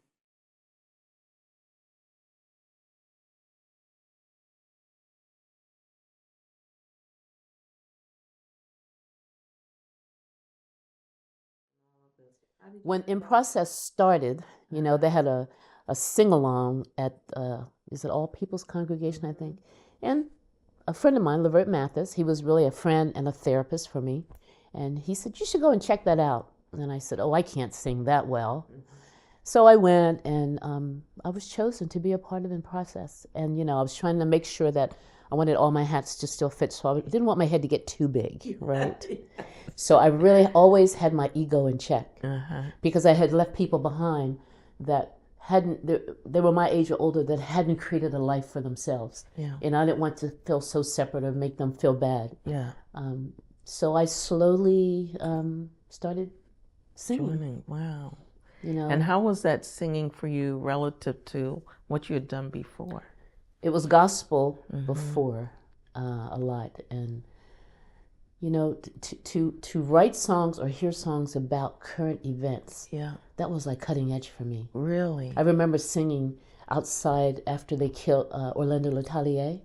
When In Process started, you know, they had a sing-along at, is it All People's Congregation, I think? And a friend of mine, Lavert Mathis, he was really a friend and a therapist for me. And he said, you should go and check that out. And I said, oh, I can't sing that well. So I went, and I was chosen to be a part of In Process. And, you know, I was trying to make sure that I wanted all my hats to still fit, so I didn't want my head to get too big, right? So I really always had my ego in check, because I had left people behind that hadn't, they were my age or older, that hadn't created a life for themselves. Yeah. And I didn't want to feel so separate or make them feel bad. Yeah. So I slowly started singing. Joining. Wow. You know. And how was that singing for you relative to what you had done before? It was gospel before a lot, and you know, to write songs or hear songs about current events. Yeah, that was like cutting edge for me. Really, I remember singing outside after they killed Orlando Letelier.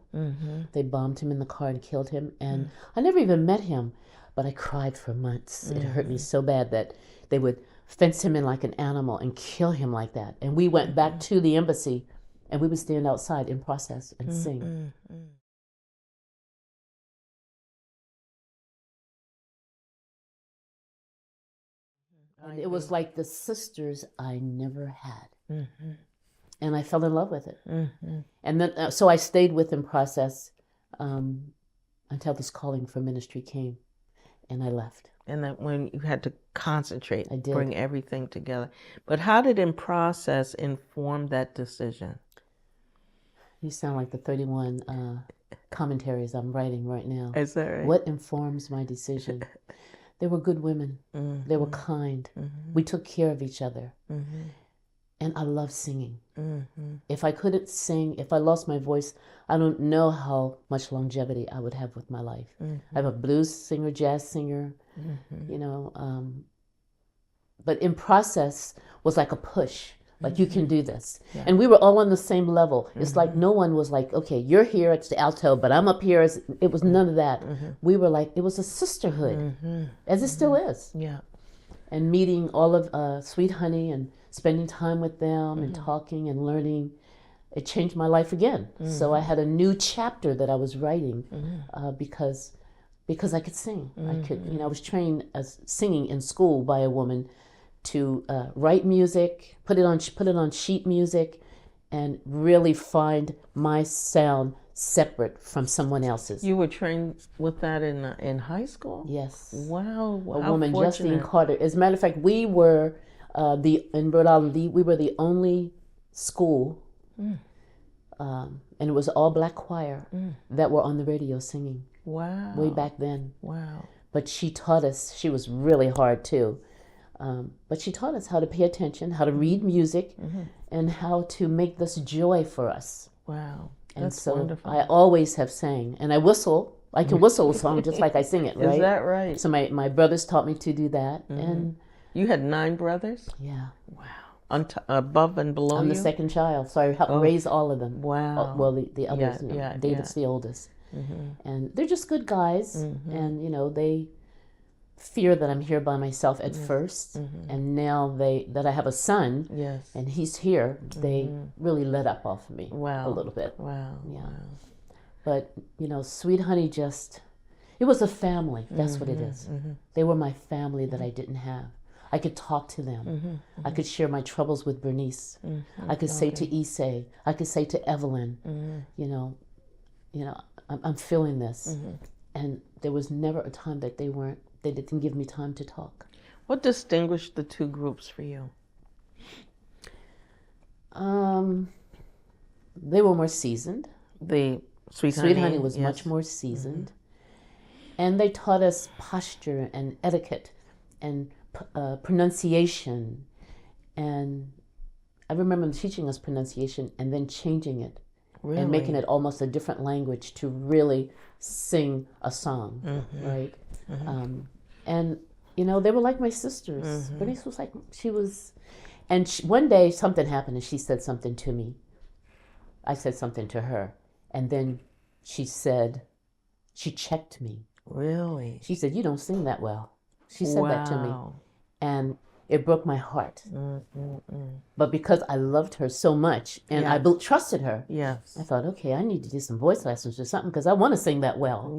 They bombed him in the car and killed him, and I never even met him, but I cried for months. It hurt me so bad that they would fence him in like an animal and kill him like that. And we went back to the embassy, and we would stand outside In Process and sing. And it was like the sisters I never had. And I fell in love with it. And then, so I stayed with In Process until this calling for ministry came, and I left. And that when you had to concentrate, I did. Bring everything together. But how did In Process inform that decision? You sound like the 31 commentaries I'm writing right now. Is that right? What informs my decision? They were good women. They were kind. We took care of each other. And I love singing. If I couldn't sing, if I lost my voice, I don't know how much longevity I would have with my life. I have a blues singer, jazz singer, you know. But In Process was like a push. Like, you can do this. Yeah. And we were all on the same level. It's like no one was like, okay, you're here, it's the alto, but I'm up here. It was none of that. We were like, it was a sisterhood, as it still is. Yeah. And meeting all of Sweet Honey and spending time with them and talking and learning, it changed my life again. So I had a new chapter that I was writing because I could sing. I could, you know, I was trained as singing in school by a woman to write music, put it on sheet music, and really find my sound separate from someone else's. You were trained with that in high school? Yes. Wow. A woman, Justine Carter. As a matter of fact, we were in Rhode Island, we were the only school, and it was all black choir that were on the radio singing. Wow. Way back then. Wow. But she taught us. She was really hard too. But she taught us how to pay attention, how to read music, and how to make this joy for us. Wow. And That's so wonderful. I always have sang. And I whistle. I can whistle a song just like I sing it, right? Is that right? So my brothers taught me to do that. And you had 9 brothers? Yeah. Wow. Above and below I'm you? the second child, so I helped raise all of them. Wow. Well, the others, Yeah, David's the oldest. And they're just good guys. And, you know, they fear that I'm here by myself at first, and now that I have a son, and he's here, they really let up off of me a little bit. Wow. Yeah. But you know, Sweet Honey it was a family. That's what it is. They were my family that I didn't have. I could talk to them. I could share my troubles with Bernice. I could say to Issei. I could say to Evelyn, you know, I'm feeling this, and there was never a time that they didn't give me time to talk. What distinguished the 2 groups for you? They were more seasoned. The Sweet Honey was much more seasoned. And they taught us posture and etiquette and pronunciation. And I remember them teaching us pronunciation and then changing it. Really? And making it almost a different language to really sing a song, right? And, you know, they were like my sisters. Bernice was like, one day something happened and she said something to me. I said something to her. And then she checked me. Really? She said, you don't sing that well. She said that to me. And it broke my heart. But because I loved her so much and I trusted her, I thought, okay, I need to do some voice lessons or something because I want to sing that well.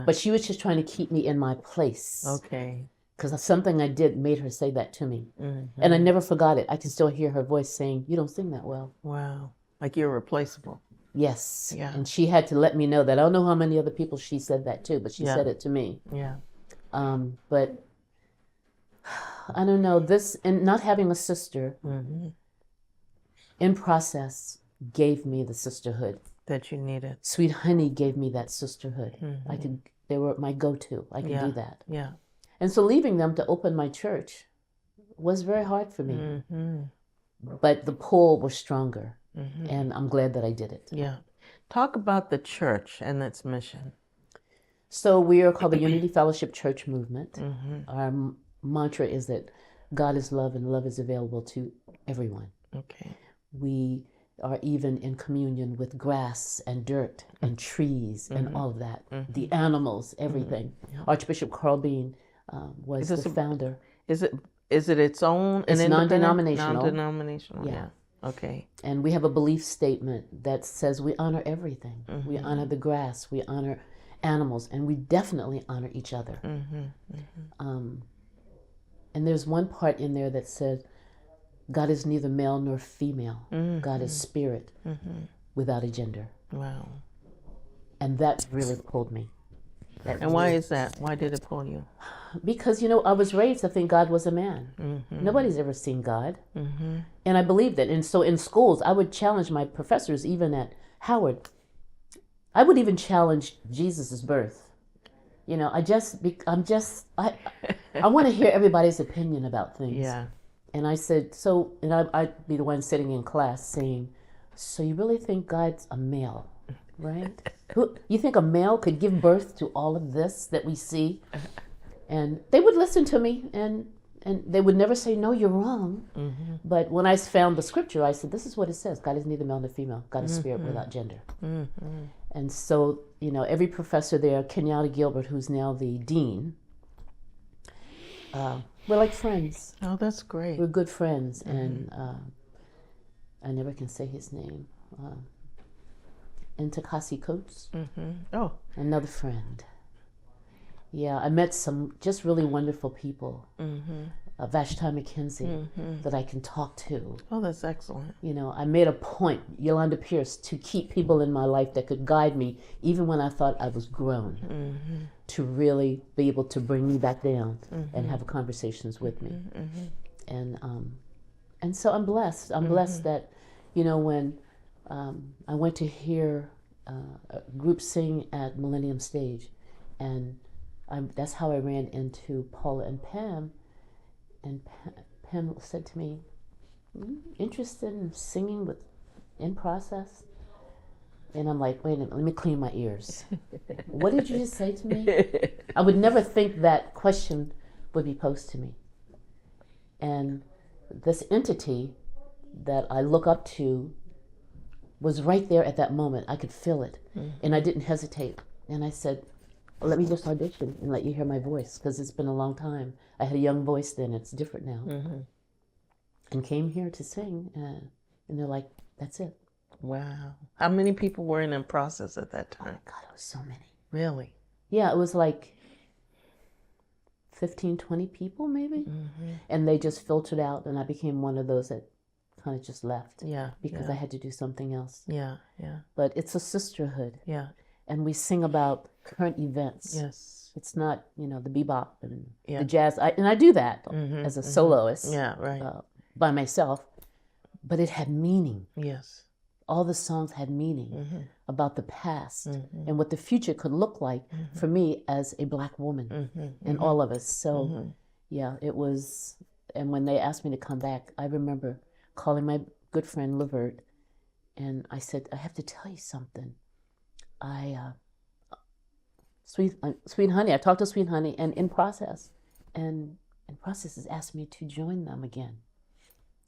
But she was just trying to keep me in my place. Okay. Because something I did made her say that to me. And I never forgot it. I can still hear her voice saying, you don't sing that well. Wow. Like you're replaceable. Yes. Yeah. And she had to let me know that. I don't know how many other people she said that to, but she said it to me. Yeah. But I don't know, this, and not having a sister in process gave me the sisterhood that you needed. Sweet Honey gave me that sisterhood. They were my go-to. I could do that. Yeah. And so leaving them to open my church was very hard for me. But the pull was stronger. And I'm glad that I did it. Yeah. Talk about the church and its mission. So we are called the Unity Fellowship Church Movement. Our mantra is that God is love and love is available to everyone. Okay. We are even in communion with grass and dirt and trees and all of that. The animals, everything. Archbishop Carl Bean was the founder. Is it its own? It's non-denominational. Non-denominational, yeah. Okay. And we have a belief statement that says we honor everything. We honor the grass, we honor animals, and we definitely honor each other. And there's one part in there that says, God is neither male nor female. God is spirit without a gender. Wow. And that really pulled me. And why is that? Why did it pull you? Because, I was raised to think God was a man. Nobody's ever seen God. And I believed it. And so in schools, I would challenge my professors, even at Howard. I would even challenge Jesus' birth. I want to hear everybody's opinion about things. Yeah. And I said, I'd be the one sitting in class saying, so you really think God's a male, right? You think a male could give birth to all of this that we see? And they would listen to me and they would never say, no, you're wrong. But when I found the scripture, I said, this is what it says. God is neither male nor female. God is spirit without gender. And so, every professor there, Kenyatta Gilbert, who's now the dean, we're like friends. Oh, that's great. We're good friends. And I never can say his name. Ntakasi Coates. Oh. Another friend. Yeah, I met some just really wonderful people. Vashti McKenzie that I can talk to. Oh, that's excellent. I made a point, Yolanda Pierce, to keep people in my life that could guide me, even when I thought I was grown, to really be able to bring me back down and have conversations with me. And so I'm blessed. I'm blessed that, when I went to hear a group sing at Millennium Stage, and that's how I ran into Paula and Pam. And Pam said to me, interested in singing in process? And I'm like, wait a minute, let me clean my ears. What did you just say to me? I would never think that question would be posed to me. And this entity that I look up to was right there at that moment. I could feel it. And I didn't hesitate. And I said, let me just audition and let you hear my voice, because it's been a long time. I had a young voice then, it's different now. And came here to sing, and they're like, that's it. Wow. How many people were in process at that time? Oh my God, it was so many. Really? Yeah, it was like 15, 20 people maybe. And they just filtered out, and I became one of those that kind of just left. Yeah. Because I had to do something else. Yeah. But it's a sisterhood. Yeah. And we sing about current events. Yes. It's not, the bebop and the jazz. And I do that as a soloist. Yeah, right. By myself. But it had meaning. Yes. All the songs had meaning about the past and what the future could look like for me as a Black woman and all of us. So, yeah, it was. And when they asked me to come back, I remember calling my good friend Levert, and I said, I have to tell you something. Sweet Honey, I talked to Sweet Honey, and in process has asked me to join them again.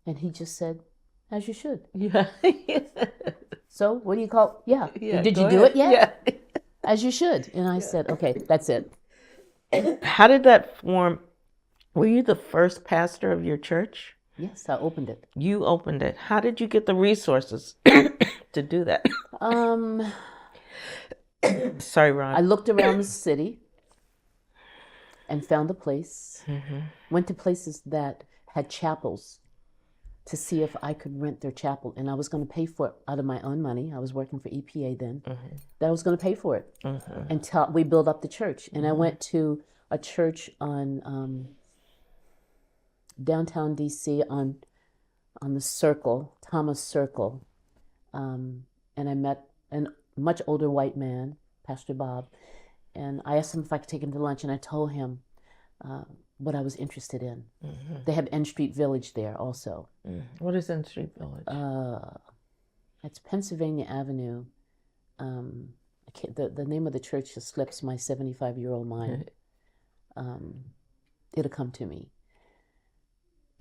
And he just said, as you should. Yeah. So what do you call, Did you do it yet? Yeah. As you should. And I said, okay, that's it. How did that form Were you the first pastor of your church? Yes, I opened it. You opened it. How did you get the resources to do that? Sorry, Ron. I looked around the city and found a place. Went to places that had chapels to see if I could rent their chapel, and I was going to pay for it out of my own money. I was working for EPA then. That I was going to pay for it until we built up the church. And I went to a church on downtown DC on the Circle, Thomas Circle, and I met a much older white man, Pastor Bob, and I asked him if I could take him to lunch, and I told him what I was interested in. They have N Street Village there also. What is N Street Village? It's Pennsylvania Avenue. The name of the church just slips my 75-year-old mind. It'll come to me.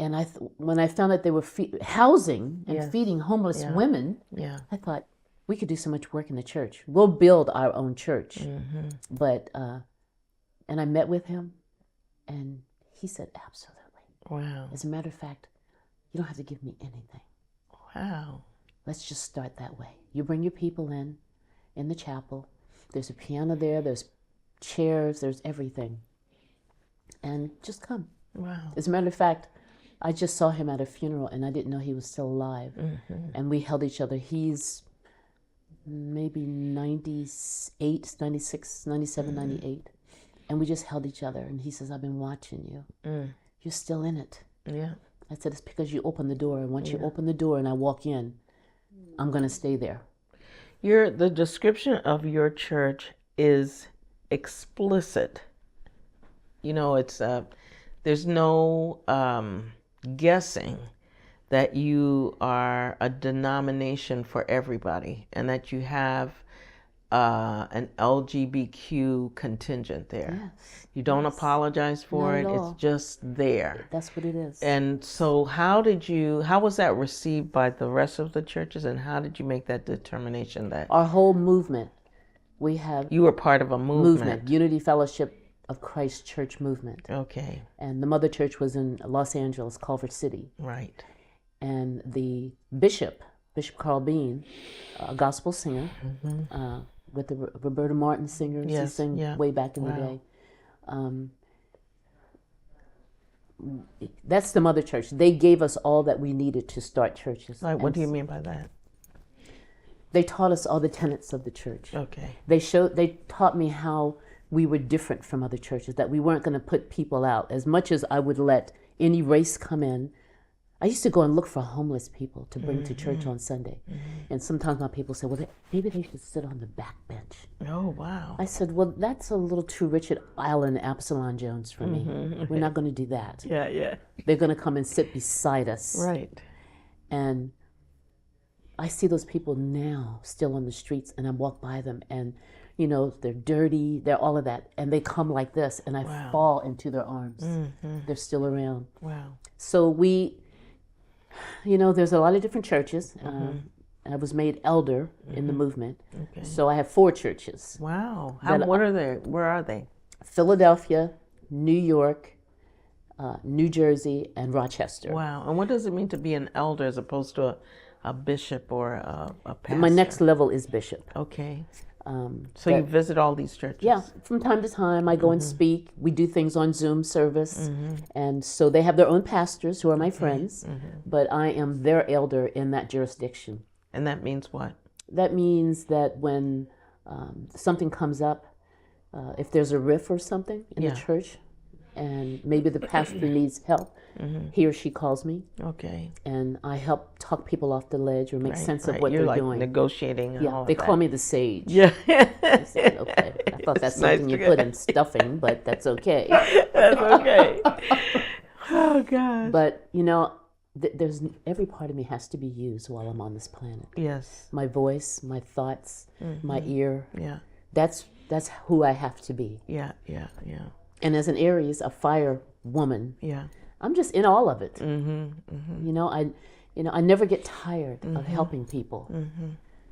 And when I found that they were housing and feeding homeless women, I thought, we could do so much work in the church. We'll build our own church. But, and I met with him, and he said, absolutely. Wow. As a matter of fact, you don't have to give me anything. Wow. Let's just start that way. You bring your people in the chapel. There's a piano there, there's chairs, there's everything. And just come. Wow. As a matter of fact, I just saw him at a funeral, and I didn't know he was still alive. And we held each other. He's maybe 98, 96, 97, 98. And we just held each other. And he says, I've been watching you. You're still in it. Yeah. I said, it's because you open the door. And once you open the door and I walk in, I'm going to stay there. The description of your church is explicit. You know, it's there's no guessing that you are a denomination for everybody and that you have an LGBTQ contingent there. Yes. You don't apologize for it. It's just there. That's what it is. And so how was that received by the rest of the churches, and how did you make that determination that our whole movement, you were part of a movement? Unity Fellowship of Christ Church movement. Okay. And the mother church was in Los Angeles, Culver City. Right. And the Bishop Carl Bean, a gospel singer, with the Roberta Martin singers, he sang way back in the day. That's the mother church. They gave us all that we needed to start churches. Like, what do you mean by that? They taught us all the tenets of the church. Okay. They taught me how we were different from other churches, that we weren't going to put people out. As much as I would let any race come in, I used to go and look for homeless people to bring to church on Sunday. And sometimes my people said, well, maybe they should sit on the back bench. Oh, wow. I said, well, that's a little too Richard Island Absalom Jones for me. We're not going to do that. Yeah. They're going to come and sit beside us. Right. And I see those people now still on the streets, and I walk by them, and you know, they're dirty, they're all of that, and they come like this, and I fall into their arms. They're still around. Wow. So there's a lot of different churches. I was made elder in the movement. Okay. So I have 4 churches. Wow. What are they? Where are they? Philadelphia, New York, New Jersey, and Rochester. Wow. And what does it mean to be an elder as opposed to a bishop or a pastor? My next level is bishop. Okay. So you visit all these churches? Yeah, from time to time I go and speak. We do things on Zoom service. And so they have their own pastors who are my friends, but I am their elder in that jurisdiction. And that means what? That means that when something comes up, if there's a riff or something in the church, and maybe the pastor needs help, he or she calls me. Okay. And I help talk people off the ledge or make sense of what You're they're like doing. Negotiating and all of that. They call me the sage. Yeah. I said, okay. I thought that's Nice something you to put get. in stuffing, but that's okay. That's okay. Oh, gosh. But, there's every part of me has to be used while I'm on this planet. Yes. My voice, my thoughts, my ear. Yeah. That's who I have to be. Yeah. And as an Aries, a fire woman, I'm just in all of it. I never get tired of helping people.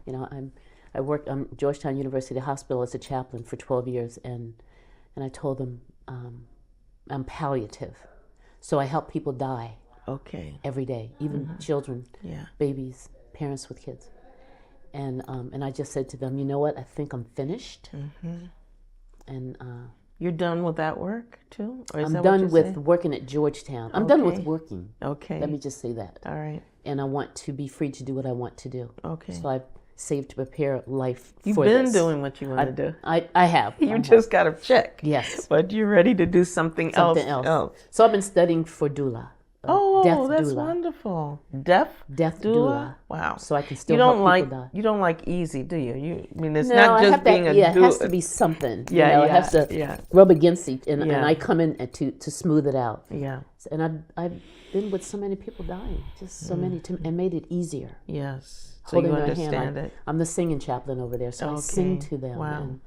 I worked Georgetown University Hospital as a chaplain for 12 years, and I told them I'm palliative. So I help people die. Okay. Every day, even children, babies, parents with kids. And I just said to them, you know what? I think I'm finished. And you're done with that work too? Or is I'm that done what you're with saying? working at Georgetown. I'm done with working. Okay. Let me just say that. All right. And I want to be free to do what I want to do. Okay. So I've saved to prepare life You've for been this. doing what you want to do. I have. You just got a check. Yes. But you're ready to do something else. So I've been studying for doula. Oh, that's doula. wonderful. Death doula. Wow. So I can still help people die. You don't like easy, do you? I mean, it's No, not I just have being to, a yeah, doula. it has to be something. Yeah, you know, it has to rub against each, and I come in to smooth it out. Yeah. And I've been with so many people dying, just so many, and made it easier. Yes. So Holding you their understand hand. it. I'm the singing chaplain over there, so I sing to them. Wow.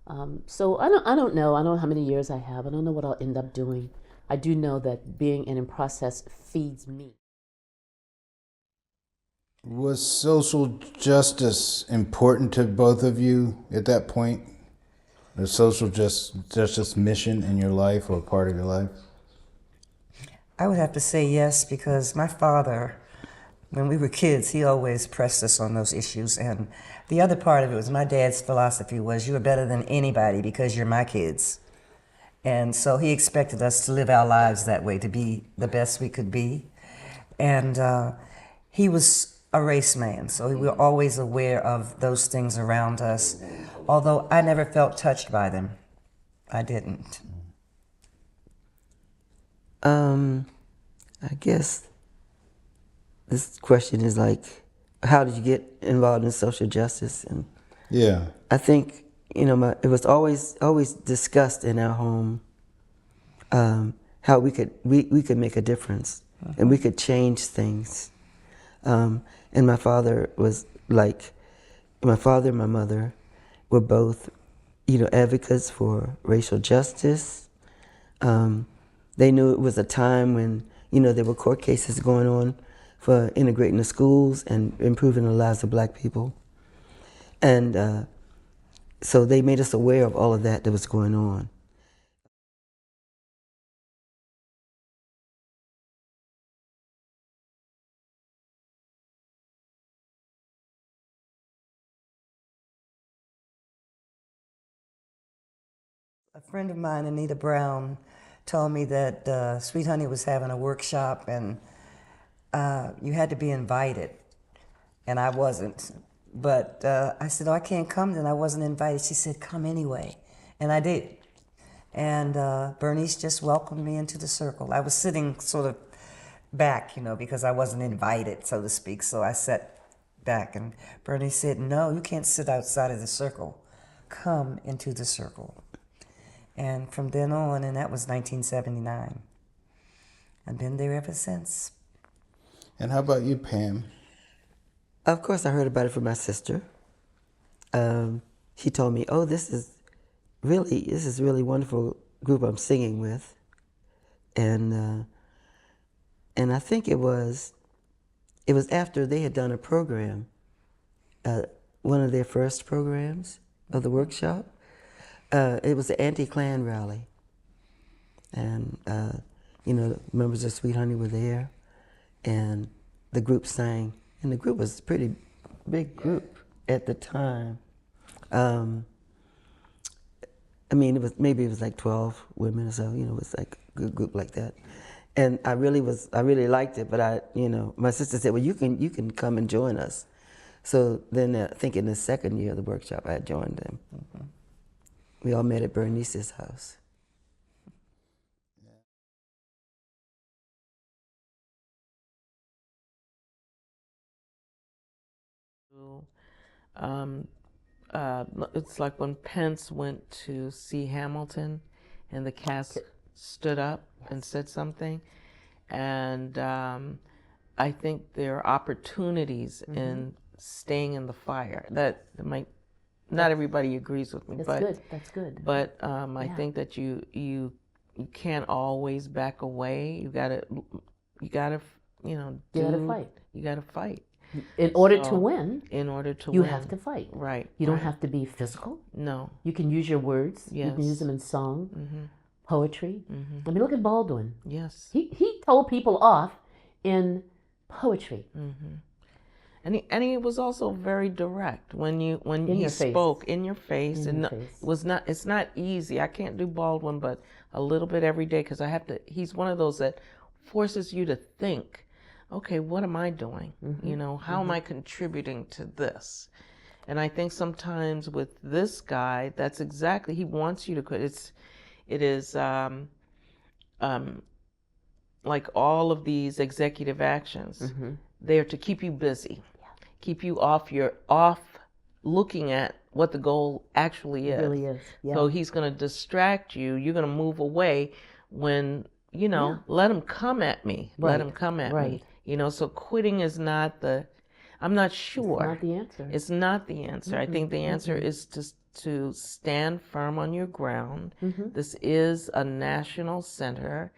And, so I don't know. I don't know how many years I have. I don't know what I'll end up doing. I do know that being in process feeds me. Was social justice important to both of you at that point? The social justice mission in your life or part of your life? I would have to say yes, because my father, when we were kids, he always pressed us on those issues. And the other part of it was my dad's philosophy was, you're better than anybody because you're my kids. And so he expected us to live our lives that way, to be the best we could be. And he was a race man, so we were always aware of those things around us, although I never felt touched by them. I didn't. I guess this question is like, how did you get involved in social justice? And I think, it was always discussed in our home how we could make a difference and we could change things. And my father was like, my father and my mother were both, advocates for racial justice. They knew it was a time when, there were court cases going on for integrating the schools and improving the lives of black people. And so they made us aware of all of that was going on. A friend of mine, Anita Brown, told me that Sweet Honey was having a workshop and you had to be invited, and I wasn't. But I said, oh, I can't come then. I wasn't invited. She said, come anyway. And I did. And Bernice just welcomed me into the circle. I was sitting sort of back, because I wasn't invited, so to speak. So I sat back, and Bernice said, no, you can't sit outside of the circle. Come into the circle. And from then on, and that was 1979. I've been there ever since. And how about you, Pam? Of course, I heard about it from my sister. She told me, oh, this is really wonderful group I'm singing with. And I think it was after they had done a program, one of their first programs of the workshop. It was the anti-Klan rally. And, members of Sweet Honey were there, and the group sang. And the group was a pretty big group at the time. It was like 12 women or so, it was like a good group like that. And I really liked it, but my sister said, well, you can come and join us. So then I think in the second year of the workshop, I joined them. Mm-hmm. We all met at Bernice's house. It's like when Pence went to see Hamilton and the cast stood up and said something. And I think there are opportunities in staying in the fire. That might, not everybody agrees with me. That's good. But I think that you can't always back away. You gotta fight. You gotta fight. In order to win, you have to fight. Right. You don't have to be physical. No. You can use your words. Yes. You can use them in song. poetry. I mean, look at Baldwin. Yes. He told people off in poetry. And he was also very direct when he spoke in your face. It's not easy. I can't do Baldwin, but a little bit every day because I have to. He's one of those that forces you to think. Okay, what am I doing? How am I contributing to this? And I think sometimes with this guy, that's exactly, he wants you to. It is like all of these executive actions. They're to keep you busy, keep you off looking at what the goal actually is. It really is. Yeah. So he's going to distract you. You're going to move away when, let him come at me. Right. Let him come at me. So quitting is not I'm not sure. It's not the answer. It's not the answer. I think the answer is to stand firm on your ground. This is a national center.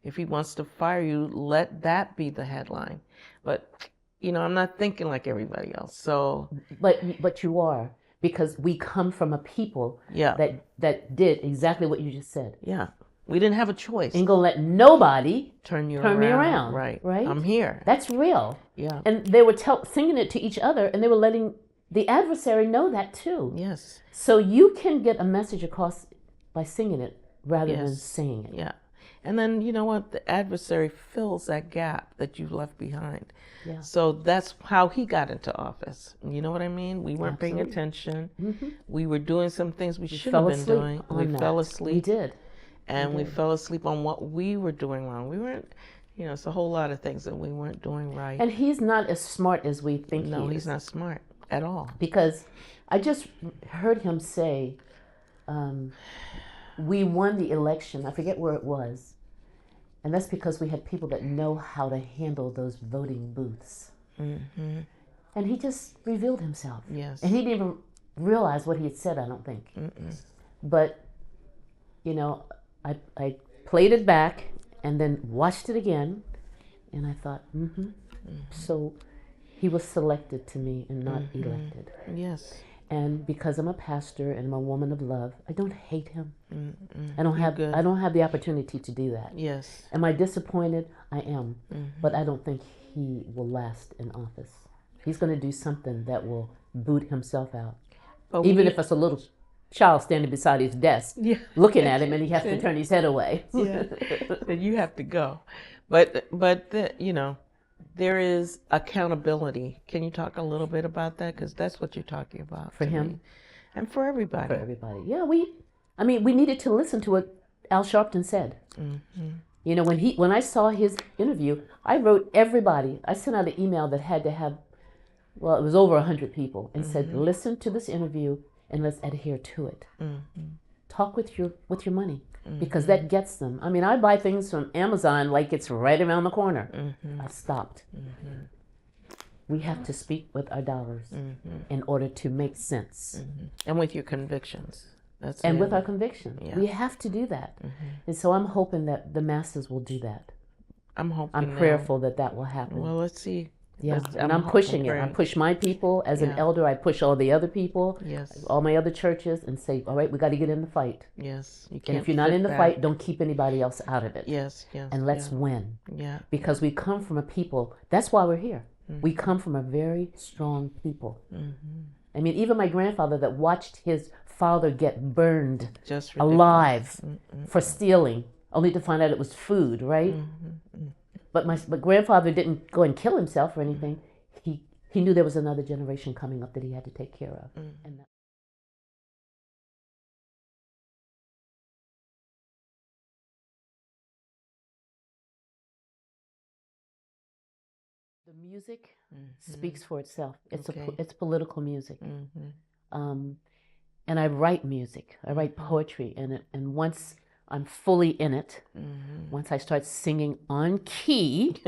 If he wants to fire you, let that be the headline. But, I'm not thinking like everybody else. So, but you are, because we come from a people that did exactly what you just said. Yeah. We didn't have a choice. Ain't gonna let nobody turn me around. Right. Right. I'm here. That's real. Yeah. And they were singing it to each other, and they were letting the adversary know that too. Yes. So you can get a message across by singing it rather than saying it. Yeah. And then, you know what? The adversary fills that gap that you've left behind. Yeah. So that's how he got into office. You know what I mean? We weren't paying attention. We were doing some things we shouldn't have been doing. We fell asleep. We did. And we fell asleep on what we were doing wrong. We weren't, it's a whole lot of things that we weren't doing right. And he's not as smart as we think he is. No, he's not smart at all. Because I just heard him say, we won the election. I forget where it was. And that's because we had people that know how to handle those voting booths. And he just revealed himself. Yes. And he didn't even realize what he had said, I don't think. But, I played it back and then watched it again, and I thought, So he was selected to me and not elected. Yes. And because I'm a pastor and I'm a woman of love, I don't hate him. I don't have the opportunity to do that. Yes. Am I disappointed? I am. But I don't think he will last in office. He's going to do something that will boot himself out. Even if it's a little child standing beside his desk looking at him and he has to turn his head away. Then you have to go. But there is accountability. Can you talk a little bit about that? Because that's what you're talking about. For him? And for everybody. For everybody. Yeah, we needed to listen to what Al Sharpton said. When I saw his interview, I wrote everybody. I sent out an email that had to have, it was over 100 people, and said, listen to this interview and let's adhere to it. Talk with your money, because that gets them. I buy things from Amazon like it's right around the corner. I've stopped. We have to speak with our dollars in order to make sense. And with your convictions. With our conviction. Yeah. We have to do that. And so I'm hoping that the masses will do that. I'm prayerful that will happen. Well, let's see. Yeah, and I'm pushing it. I push my people. As an elder, I push all the other people, all my other churches, and say, all right, we got to get in the fight. Yes. And if you're not in the fight, don't keep anybody else out of it. Yes. And let's win. Yeah. Because we come from a people, that's why we're here. We come from a very strong people. Even my grandfather that watched his father get burned alive for stealing, only to find out it was food, right? But my grandfather didn't go and kill himself or anything. He knew there was another generation coming up that he had to take care of. And the music speaks for itself. It's political music. And I write music. I write poetry in it. And once I'm fully in it, once I start singing on key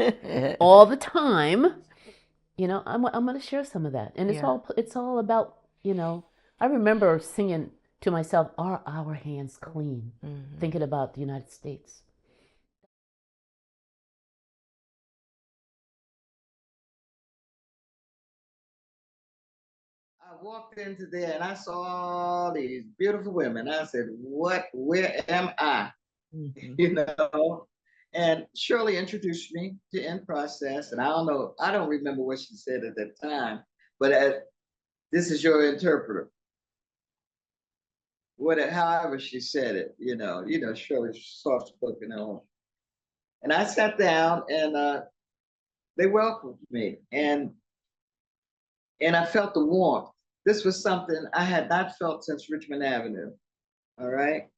all the time, I'm going to share some of that. And it's all about, I remember singing to myself, are our hands clean? Thinking about the United States. I walked into there and I saw all these beautiful women. I said, where am I? you know. And Shirley introduced me to In Process, and I don't remember what she said at that time, but this is your interpreter. However she said it, Shirley's soft spoken and all. And I sat down, and they welcomed me, and I felt the warmth. This was something I had not felt since Richmond Avenue. All right.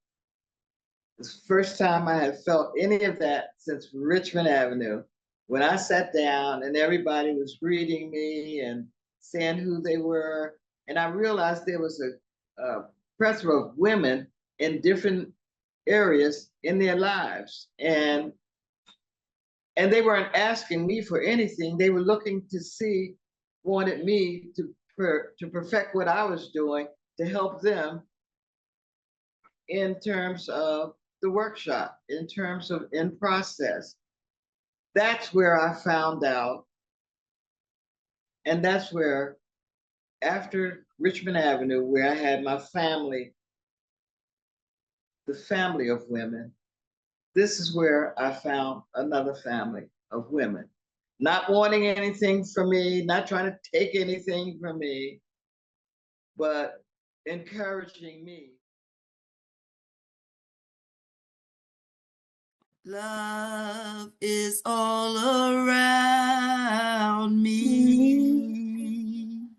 It's the first time I had felt any of that since Richmond Avenue. When I sat down and everybody was greeting me and saying who they were, and I realized there was a plethora of women in different areas in their lives, and they weren't asking me for anything. They were looking to wanted me to perfect what I was doing to help them in terms of the workshop, in terms of In Process. That's where I found out, and that's where, after Richmond Avenue, where I had my family, the family of women, this is where I found another family of women. Not wanting anything from me, not trying to take anything from me, but encouraging me. Love is all around me.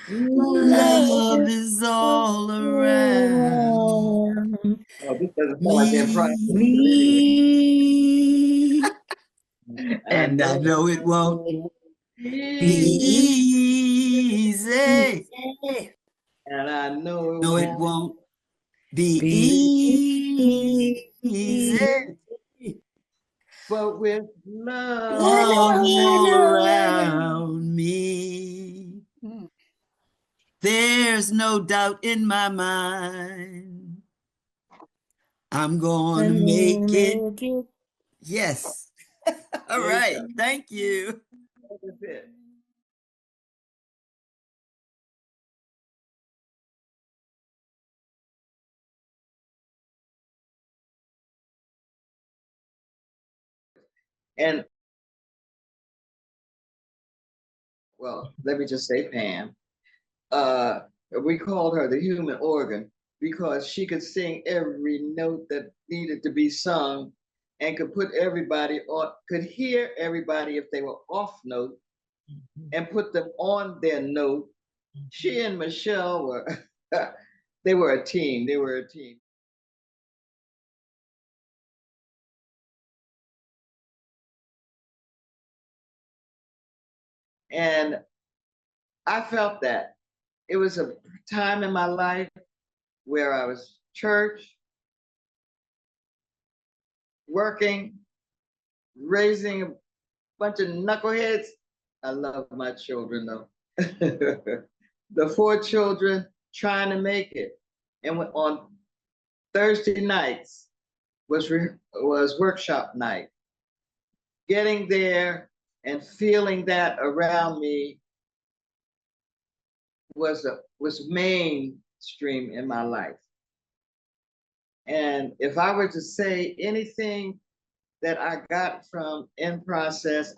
Love is all around Oh, this doesn't sound like In Process. me. And I know it won't be easy. And I know it won't be easy. But with love all around me, there's no doubt in my mind I'm gonna make it. Yes. All right. Thank you. That's it. And well, let me just say Pam. We called her the human organ because she could sing every note that needed to be sung and could put everybody on, could hear everybody if they were off note and put them on their note. She and Michelle were, they were a team. They were a team. And I felt that. It was a time in my life where I was church, working, raising a bunch of knuckleheads. I love my children though. The 4 children trying to make it. And on Thursday nights was workshop night. Getting there and feeling that around me was mainstream in my life. And if I were to say anything that I got from In Process,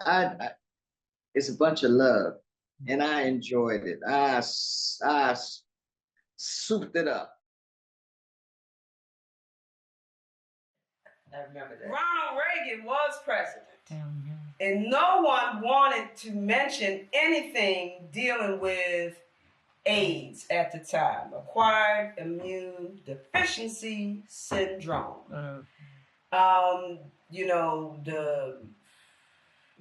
it's a bunch of love, and I enjoyed it. I souped it up. I remember that. Ronald Reagan was president, and no one wanted to mention anything dealing with AIDS at the time, acquired immune deficiency syndrome. The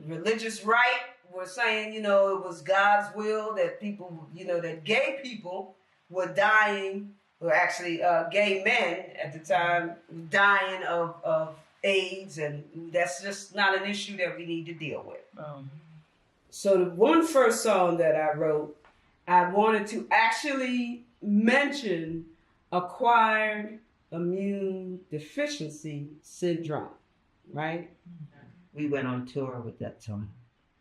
religious right was saying, it was God's will that people, that gay people were dying, or actually gay men at the time, dying of AIDS, and that's just not an issue that we need to deal with. So the one first song that I wrote, I wanted to actually mention acquired immune deficiency syndrome, right? We went on tour with that song.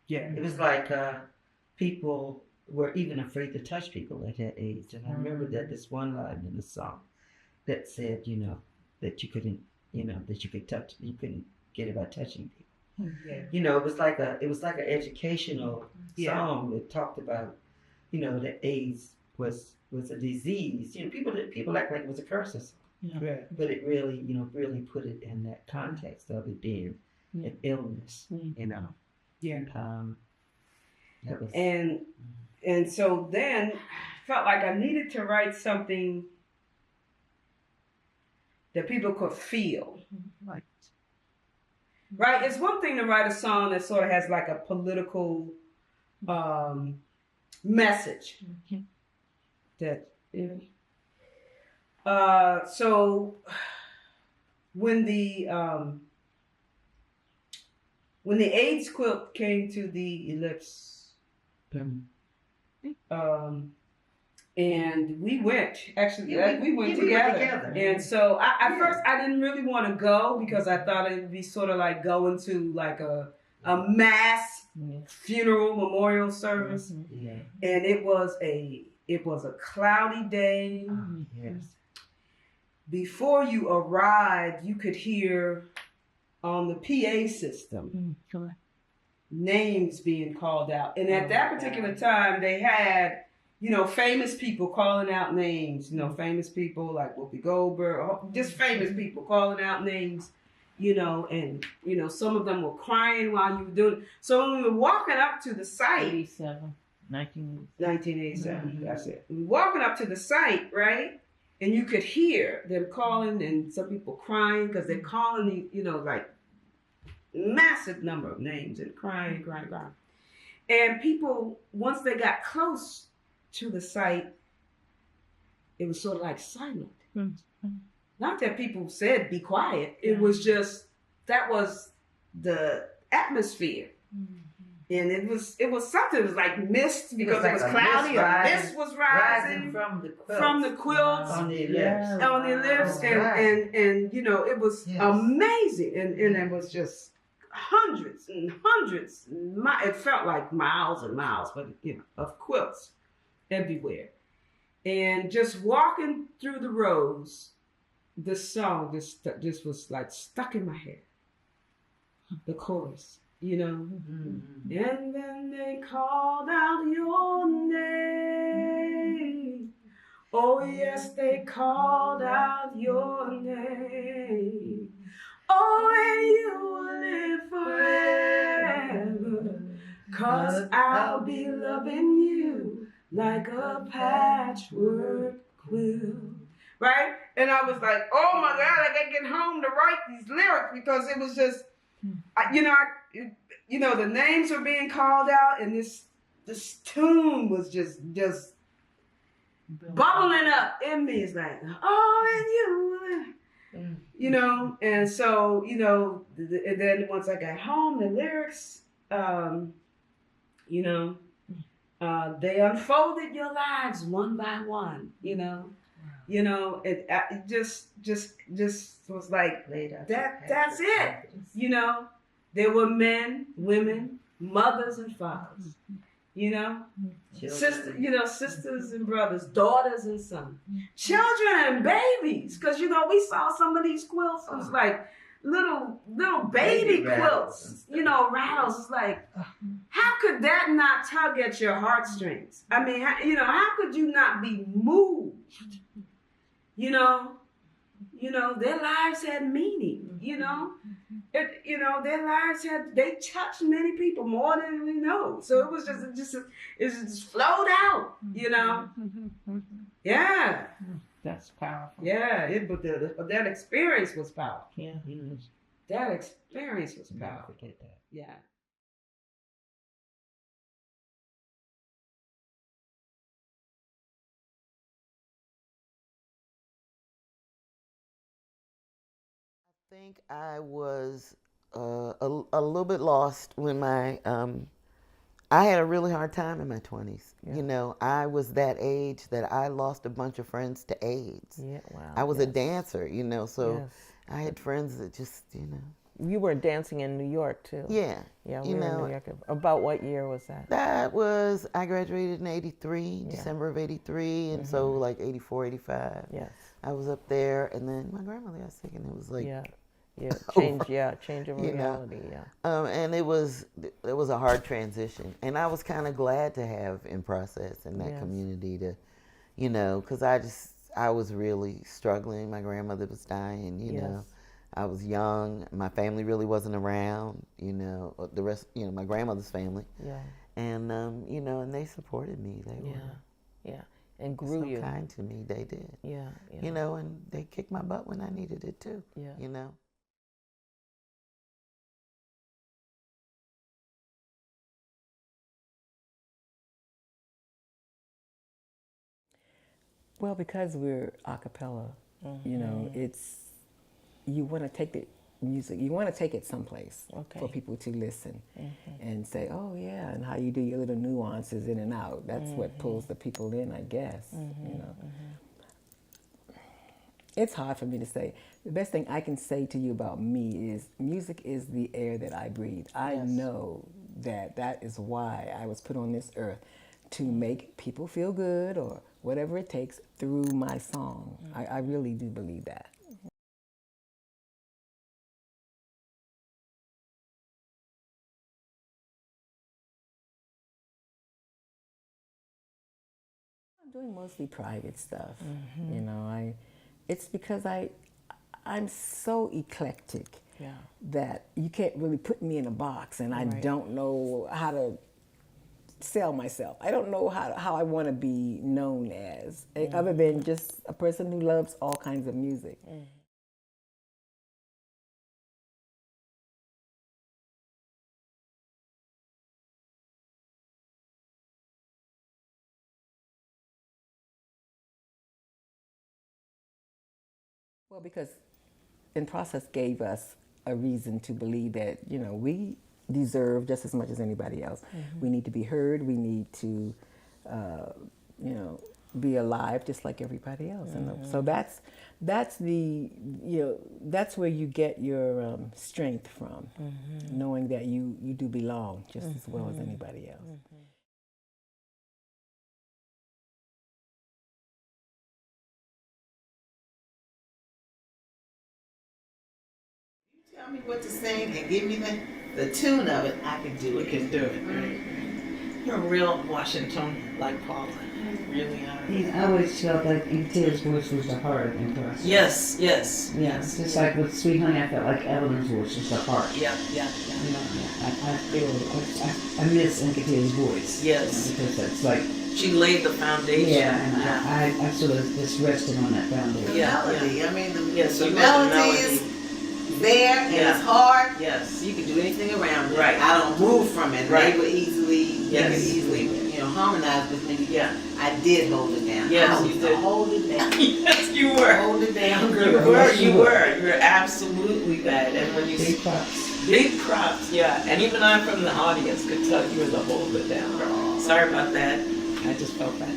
Yeah. It was like people were even afraid to touch people that had AIDS. And I remember that this one line in the song that said, that you couldn't you know, that you could touch. You couldn't get it by touching people. Yeah. You know, it was like an educational Yeah. song that talked about, you know, that AIDS was a disease. You know, people act like it was a curse or something. Right. But it really, you know, really put it in that context of it being an illness. You know. Yeah. That was, and so then felt like I needed to write something that people could feel. Right. Right? It's one thing to write a song that sort of has like a political message. That so when the AIDS quilt came to the ellipse, and we went we went together. And so at first I didn't really want to go because I thought it would be sort of like going to like a mass funeral memorial service. And it was a cloudy day. Before you arrived, you could hear on the PA system names being called out. And at that particular time, they had, you know, famous people calling out names, you know, famous people like Whoopi Goldberg, just famous people calling out names, you know, and, you know, some of them were crying while you were doing it. So when we were walking up to the site, 1987, that's it. We were walking up to the site, right? And you could hear them calling and some people crying because they're calling, you know, like massive number of names and crying. And people, once they got close to the site, it was sort of like silent. Not that people said be quiet. It was just, that was the atmosphere. And it was something. It was like mist because it was cloudy. Mist was rising from the quilts on the ellipse, and you know, it was amazing, and it was just hundreds and hundreds. It felt like miles and miles, but you know, of quilts everywhere, and just walking through the rows, the song just was like stuck in my head. The chorus. You know, and then they called out your name. Oh, yes, they called out your name. Oh, and you will live forever, 'cause I'll be loving you like a patchwork quilt. Right? And I was like, oh my God, I gotta get home to write these lyrics because it was just, you know, the names were being called out, and this tune was just bubbling up in me. It's like, oh, and you know, and so, you know, and then once I got home, the lyrics, you know, they unfolded your lives one by one, you know. You know, it just was like that's it. You know, there were men, women, mothers and fathers. You know, sisters and brothers, daughters and sons, children and babies. Because you know, we saw some of these quilts. It was like little baby quilts. You know, rattles. It's like, how could that not tug at your heartstrings? I mean, how could you not be moved? You know, their lives had meaning. You know, their lives they touched many people more than we know. So it was it just flowed out. You know, yeah, that's powerful. Yeah, but that experience was powerful. Yeah, that experience was powerful. Forget that. Yeah. I think I was a little bit lost when I had a really hard time in my 20s. Yeah. You know, I was that age that I lost a bunch of friends to AIDS. Yeah, wow. I was a dancer, you know, so I had friends that just, you know. You were dancing in New York too. Yeah. Yeah, we were in New York. About what year was that? That was, I graduated in 83, December of 83, and so like 84, 85. Yes. I was up there, and then my grandmother got sick, and it was like Change of you know. reality. Yeah. And it was a hard transition, and I was kind of glad to have In Process in that Yes. community to, because I was really struggling. My grandmother was dying, you know. I was young. My family really wasn't around, the rest, my grandmother's family. Yeah. And, and they supported me. They were and grew so you. kind to me. They did. Yeah. And they kicked my butt when I needed it too. Yeah. Well, because we're a cappella, it's, you want to take the music, you want to take it someplace for people to listen and say, oh yeah, and how you do your little nuances in and out. That's what pulls the people in, I guess, It's hard for me to say. The best thing I can say to you about me is music is the air that I breathe. I know that is why I was put on this earth, to make people feel good or whatever it takes through my song. I really do believe that. I'm doing mostly private stuff. It's because I'm so eclectic that you can't really put me in a box, and I don't know how to sell myself. I don't know how I want to be known as, other than just a person who loves all kinds of music. Well, because In Process gave us a reason to believe that, we deserve just as much as anybody else. We need to be heard. We need to, be alive just like everybody else. And so that's the, that's where you get your strength from, knowing that you do belong just as well as anybody else. Tell me what to sing and give me the tune of it, I can do it. You can do it, right? You're a real Washingtonian, like Paula. Really are. I always felt like Nketia's voice was the heart of In Process. Yes. Just like with Sweet Honey, I felt like Evelyn's voice was the heart. Yeah. I miss Nketia's voice. Yes. Because that's like... She laid the foundation. Yeah, and I sort of just rested on that foundation. The melody, I mean, the so melody is there and it's hard. Yes. You can do anything around it. Right. I don't move from it. Right. They could easily harmonize with me. Yeah. I did hold it down. Yes, you did. Hold it down. Yes, you were. Hold it down, girl. You were. You were absolutely that. And when you Big props, yeah. And even I from the audience could tell you were the hold it down girl. Sorry about that. I just felt that.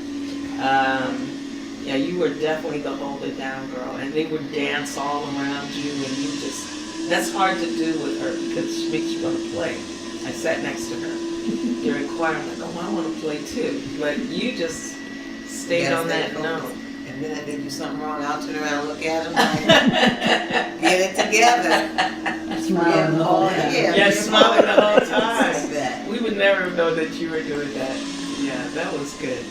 Yeah, you were definitely the hold it down girl. And they would dance all around you, and you just, that's hard to do with her because she makes you want to play. I sat next to her during choir, I'm like, oh, I want to play too. But you just stayed on that note. And then I did do something wrong, I'll turn around and look at him like, get it together. Smiling the whole time. Yeah, smiling the whole time. We would never know that you were doing that. Yeah, that was good.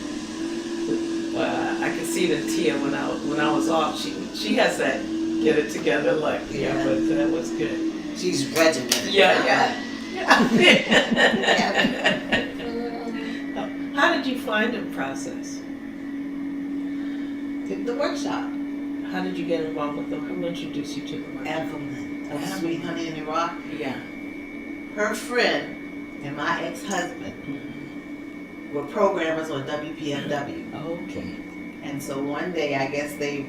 I could see the Tiya when I was off. She has that get it together look. Yeah, but that was good. She's regimented. Yeah. How did you find In Process? The workshop. How did you get involved with them? Who introduced you to the workshop? Evelyn of Sweet Honey in the Rock. Yeah. Her friend and my ex-husband were programmers on WPFW. Okay. And so one day, I guess they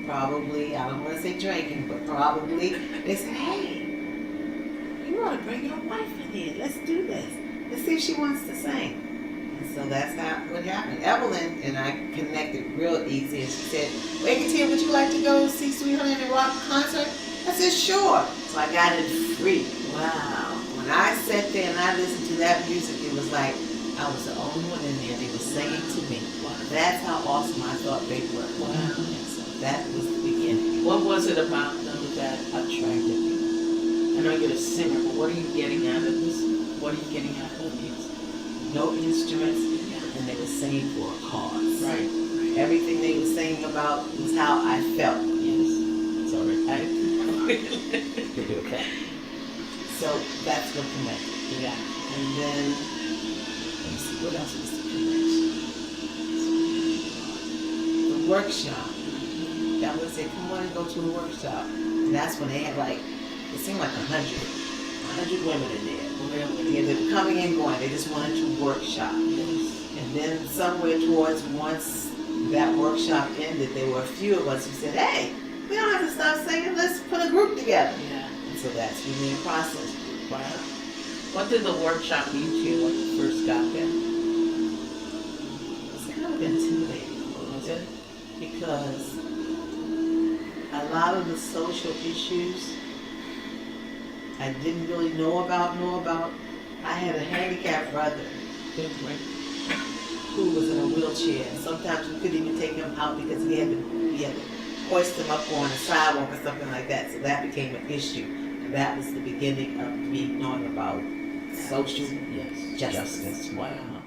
probably, I don't want to say drinking, but probably, they said, hey, you ought to bring your wife in here. Let's do this. Let's see if she wants to sing. And so that's what happened. Evelyn and I connected real easy, and she said, well, Nketia, would you like to go see Sweet Honey in the Rock concert? I said, sure. So I got it free. Wow. When I sat there and I listened to that music, it was like I was the only one in there. They were singing to me. Wow. That's how awesome I thought they were. Wow. And so that was the beginning. What was it about them that attracted you? I know you're a singer, but what are you getting out of this? What are you getting out of the music? No instruments, and they were singing for a cause. Right. Everything they were singing about was how I felt. Yes. Sorry. Okay. So that's what connected. Yeah. And then, let me see, what else was the connection? The workshop. That was it. Come on and go to a workshop. And that's when they had like, it seemed like 100 women in there. Yeah, they were coming and going. They just wanted to workshop. And then somewhere towards once that workshop ended, there were a few of us who said, hey, we don't have to stop singing. Let's put a group together. Yeah. And so that's when the process grew. Wow. What did the workshop mean to you when you first got there? It's kind of intimidating. Was it? Because a lot of the social issues I didn't really know about. I had a handicapped brother who was in a wheelchair, and sometimes we couldn't even take him out because we had to hoist him up on a sidewalk or something like that. So that became an issue. And that was the beginning of me knowing about social justice. Wow.